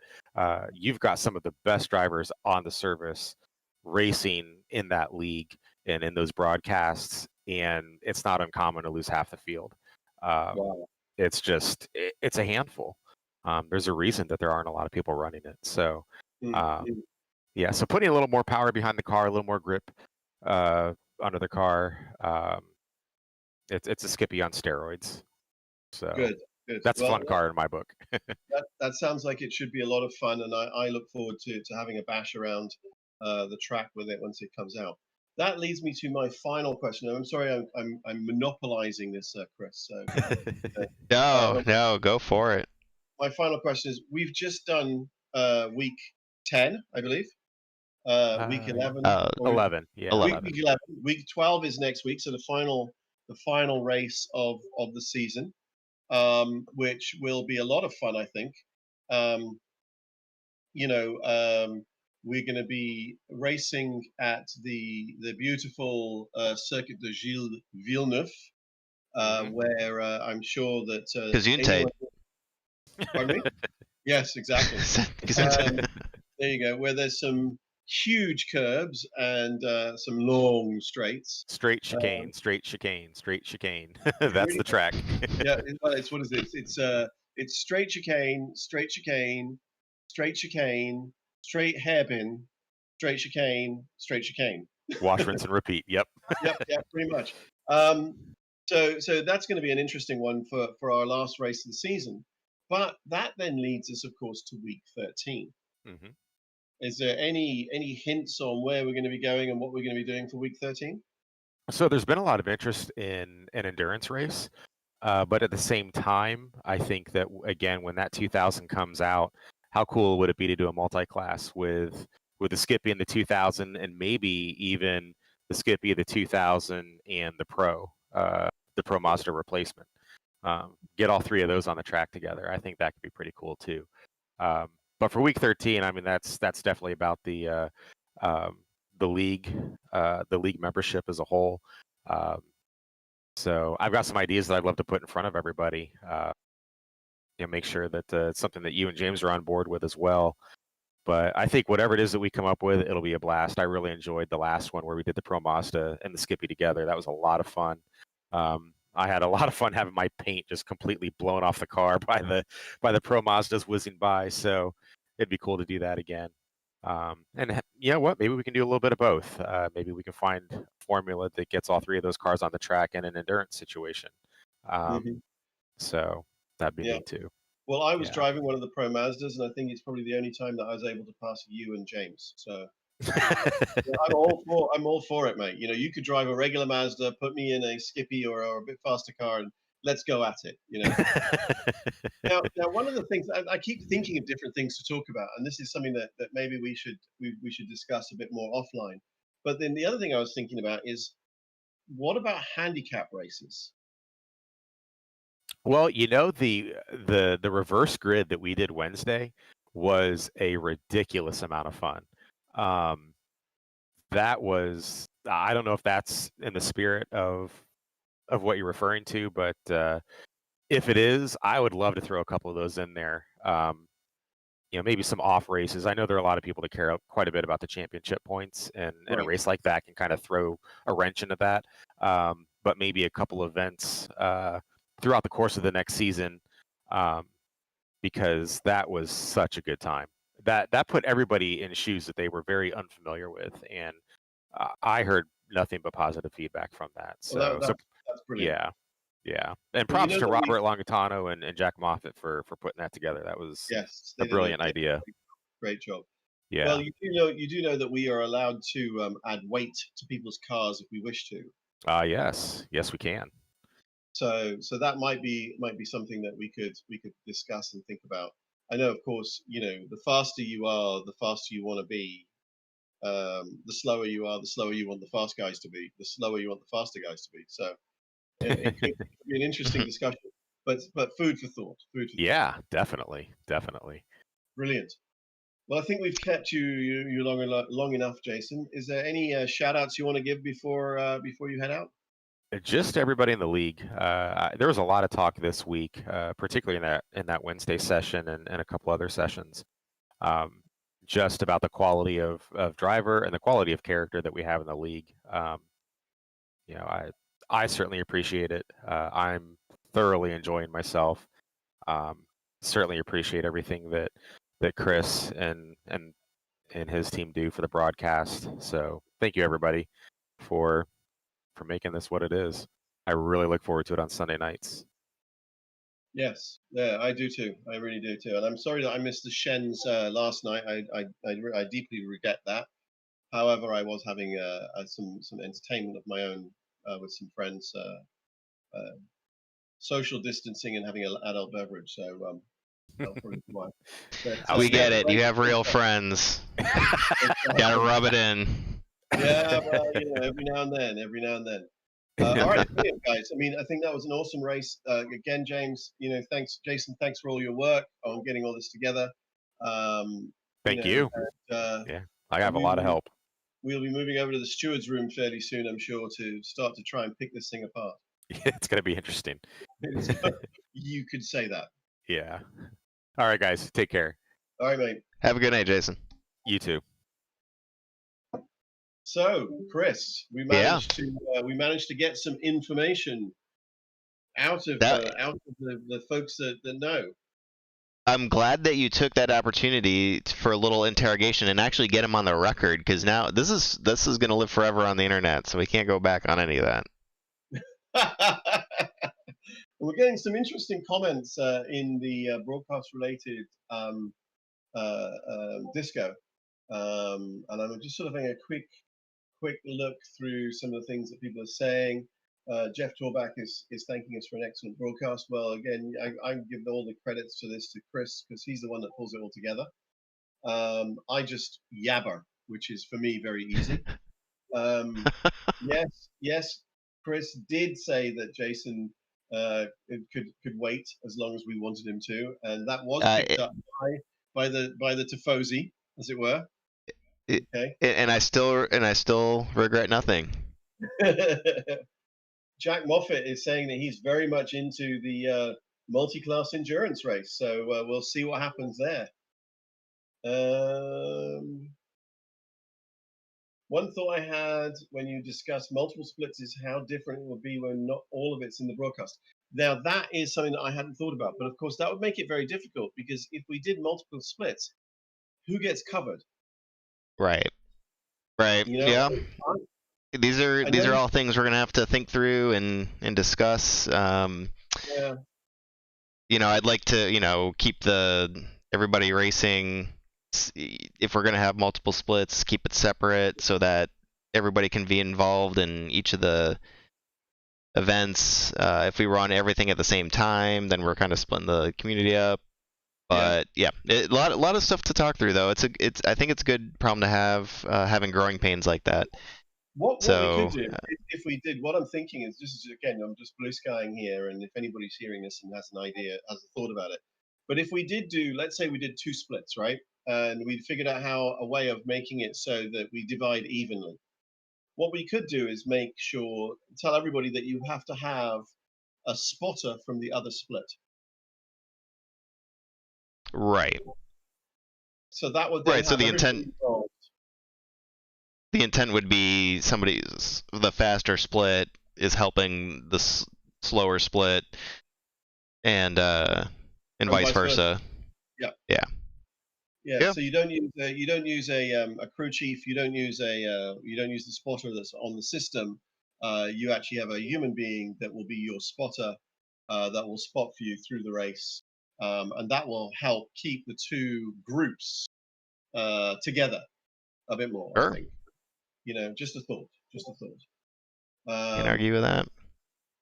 you've got some of the best drivers on the service racing in that league and in those broadcasts, and it's not uncommon to lose half the field. Wow. It's a handful. There's a reason that there aren't a lot of people running it. So, so putting a little more power behind the car, a little more grip under the car. It's a Skippy on steroids. So Good. That's a fun car in my book. that sounds like it should be a lot of fun, and I look forward to having a bash around the track with it once it comes out. That leads me to my final question. I'm sorry, I'm monopolizing this, Chris. So No, go for it. My final question is: we've just done week 10, I believe. Week 11. 11, yeah. 11. Week 11. Week 12 is next week, so the final race of the season, which will be a lot of fun, I think. We're going to be racing at the beautiful Circuit de Gilles Villeneuve, where I'm sure that Gesundheit. Pardon me? Yes, exactly. There you go. Where there's some huge curbs and some long straights. Straight chicane. That's the track. Yeah, it's what is it? It's straight chicane, straight hairpin, straight chicane. Wash, rinse, and repeat. Yep. Yep, pretty much. So that's going to be an interesting one for our last race of the season. But that then leads us, of course, to week 13. Mm-hmm. Is there any hints on where we're going to be going and what we're going to be doing for week 13? So there's been a lot of interest in an endurance race. But at the same time, I think that, again, when that 2000 comes out, how cool would it be to do a multi-class with the Skippy and the 2000, and maybe even the Skippy, the 2000, and the Pro Mazda replacement. Get all three of those on the track together. I think that could be pretty cool too. But for week 13, I mean, that's definitely about the league membership as a whole. So I've got some ideas that I'd love to put in front of everybody. Make sure that it's something that you and James are on board with as well. But I think whatever it is that we come up with, it'll be a blast. I really enjoyed the last one where we did the Pro Mazda and the Skippy together. That was a lot of fun. I had a lot of fun having my paint just completely blown off the car by the Pro Mazdas whizzing by. So it'd be cool to do that again. And you know what? Maybe we can do a little bit of both. Maybe we can find a formula that gets all three of those cars on the track in an endurance situation. So that'd be neat too. Well, I was driving one of the Pro Mazdas, and I think it's probably the only time that I was able to pass you and James. So I'm all for it, mate. You could drive a regular Mazda, put me in a Skippy or a bit faster car, and let's go at it. Now, one of the things I keep thinking of different things to talk about, and this is something that maybe we should discuss a bit more offline. But then the other thing I was thinking about is, what about handicap races? Well, the reverse grid that we did Wednesday was a ridiculous amount of fun. That was, I don't know if that's in the spirit of what you're referring to, but if it is, I would love to throw a couple of those in there. Maybe some off races. I know there are a lot of people that care quite a bit about the championship points, and a race like that can kind of throw a wrench into that. But maybe a couple events throughout the course of the next season, because that was such a good time. That put everybody in shoes that they were very unfamiliar with, and I heard nothing but positive feedback from that. So, that's brilliant. Yeah. And props to Robert Longitano and Jack Moffitt for putting that together. That was a brilliant idea. Great job. Yeah. Well, you do know that we are allowed to add weight to people's cars if we wish to. Yes, we can. So that might be something that we could discuss and think about. I know, of course, the faster you are, the faster you want to be. The slower you are, the slower you want the fast guys to be. The slower you want the faster guys to be. So it could be an interesting discussion. But food for thought. Yeah, definitely. Brilliant. Well, I think we've kept you long enough, Jason. Is there any shout outs you want to give before you head out? Just everybody in the league. There was a lot of talk this week, particularly in that Wednesday session and a couple other sessions, just about the quality of driver and the quality of character that we have in the league. I certainly appreciate it. I'm thoroughly enjoying myself. Certainly appreciate everything that Chris and his team do for the broadcast. So thank you everybody for making this what it is. I really look forward to it on Sunday nights. Yes, yeah, I do too. I really do too. And I'm sorry that I missed the Shens last night. I deeply regret that. However, I was having some entertainment of my own with some friends, social distancing and having an adult beverage. So that'll probably be why. But, we get it. You have real friends. Gotta rub it in. Yeah, well, every now and then. All right, brilliant, guys. I mean, I think that was an awesome race. Again, James, thanks, Jason. Thanks for all your work on getting all this together. Thank you. Yeah, I have a lot of help. We'll be moving over to the steward's room fairly soon, I'm sure, to start to try and pick this thing apart. It's going to be interesting. You could say that. Yeah. All right, guys. Take care. All right, mate. Have a good night, Jason. You too. So, Chris, we managed to get some information out of the folks that know. I'm glad that you took that opportunity for a little interrogation and actually get him on the record, because now this is going to live forever on the internet, so we can't go back on any of that. We're getting some interesting comments in the broadcast-related disco, and I'm just sort of having a quick look through some of the things that people are saying. Jeff Torbach is thanking us for an excellent broadcast. Well, again, I give all the credits for this to Chris, because he's the one that pulls it all together. I just yabber which is for me very easy. Yes, Chris did say that Jason could wait as long as we wanted him to, and that was picked up by the tifosi, as it were. Okay. And I still regret nothing. Jack Moffat is saying that he's very much into the multi-class endurance race, so we'll see what happens there. One thought I had when you discussed multiple splits is how different it will be when not all of it's in the broadcast. Now, that is something that I hadn't thought about, but of course that would make it very difficult, because if we did multiple splits, who gets covered? Right. You know, Yeah. These are all things we're gonna have to think through and discuss. Yeah. You know, I'd like to keep everybody racing. If we're gonna have multiple splits, keep it separate so that everybody can be involved in each of the events. If we run everything at the same time, then we're kind of splitting the community up. But yeah, a lot of stuff to talk through though. I think it's a good problem to have, having growing pains like that. What we could do, if we did, what I'm thinking is, this is, again, I'm just blue skying here, and if anybody's hearing this and has an idea, has a thought about it. But if we did do, let's say we did 2 splits, right? And we figured out a way of making it so that we divide evenly. What we could do is tell everybody that you have to have a spotter from the other split. Right. So that would then so the intent would be the faster split is helping the slower split, and vice versa. Yeah. So you don't use a crew chief. You don't use the spotter that's on the system. You actually have a human being that will be your spotter, that will spot for you through the race, and that will help keep the 2 groups together a bit more. Sure. I think. Just a thought. Can't argue with that.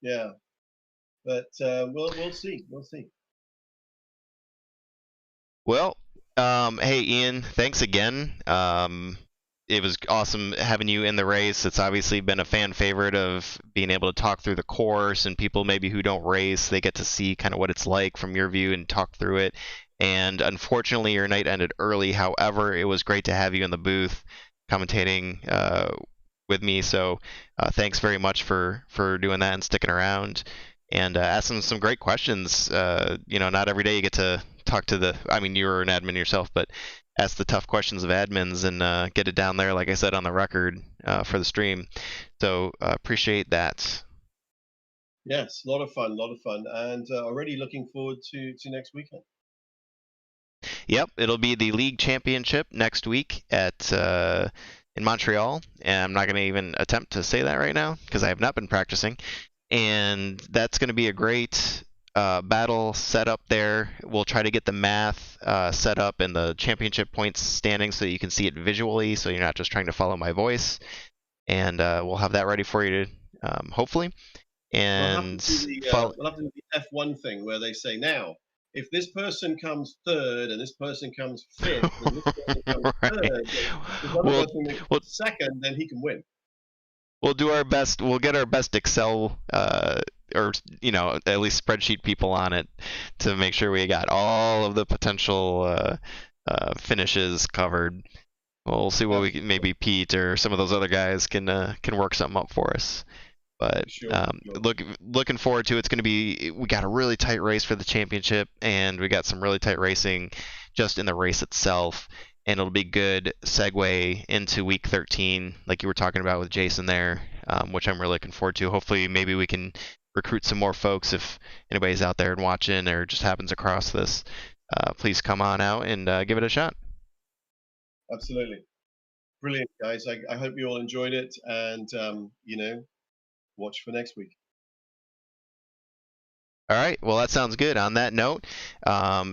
Yeah, but we'll see. Well, hey Ian, thanks again. It was awesome having you in the race. It's obviously been a fan favorite of being able to talk through the course, and people maybe who don't race, they get to see kind of what it's like from your view and talk through it. And unfortunately, your night ended early. However, it was great to have you in the booth commentating with me. So thanks very much for doing that and sticking around and asking some great questions. Not every day you get to talk to you were an admin yourself, but ask the tough questions of admins and get it down there, like I said, on the record for the stream. So appreciate that. Yes, a lot of fun, and already looking forward to next weekend. Yep, it'll be the league championship next week in Montreal, and I'm not going to even attempt to say that right now because I have not been practicing. And that's going to be a great battle set up there. We'll try to get the math set up and the championship points standing so you can see it visually, so you're not just trying to follow my voice. And we'll have that ready for you, hopefully. And we'll have to do the F1 thing where they say, now, if this person comes 3rd and this person comes 5th and this person comes 3rd, if other person comes 2nd, then he can win. We'll do our best. We'll get our best Excel or at least spreadsheet people on it to make sure we got all of the potential finishes covered. We'll see what we can, maybe Pete or some of those other guys can work something up for us. But looking forward to it. It's going to be, we got a really tight race for the championship, and we got some really tight racing just in the race itself. And it'll be good segue into week 13, like you were talking about with Jason there, which I'm really looking forward to. Hopefully, maybe we can recruit some more folks. If anybody's out there and watching or just happens across this, please come on out and give it a shot. Absolutely. Brilliant, guys. I hope you all enjoyed it, and, watch for next week. All right. Well, that sounds good. On that note,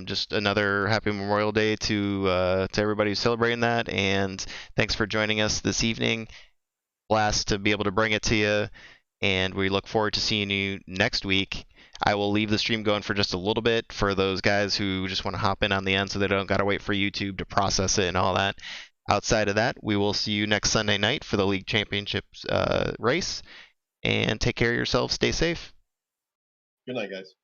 just another happy Memorial Day to everybody who's celebrating that, and thanks for joining us this evening. Blast to be able to bring it to you, and we look forward to seeing you next week. I will leave the stream going for just a little bit for those guys who just want to hop in on the end so they don't got to wait for YouTube to process it and all that. Outside of that, we will see you next Sunday night for the league championships race. And take care of yourselves. Stay safe. Good night, guys.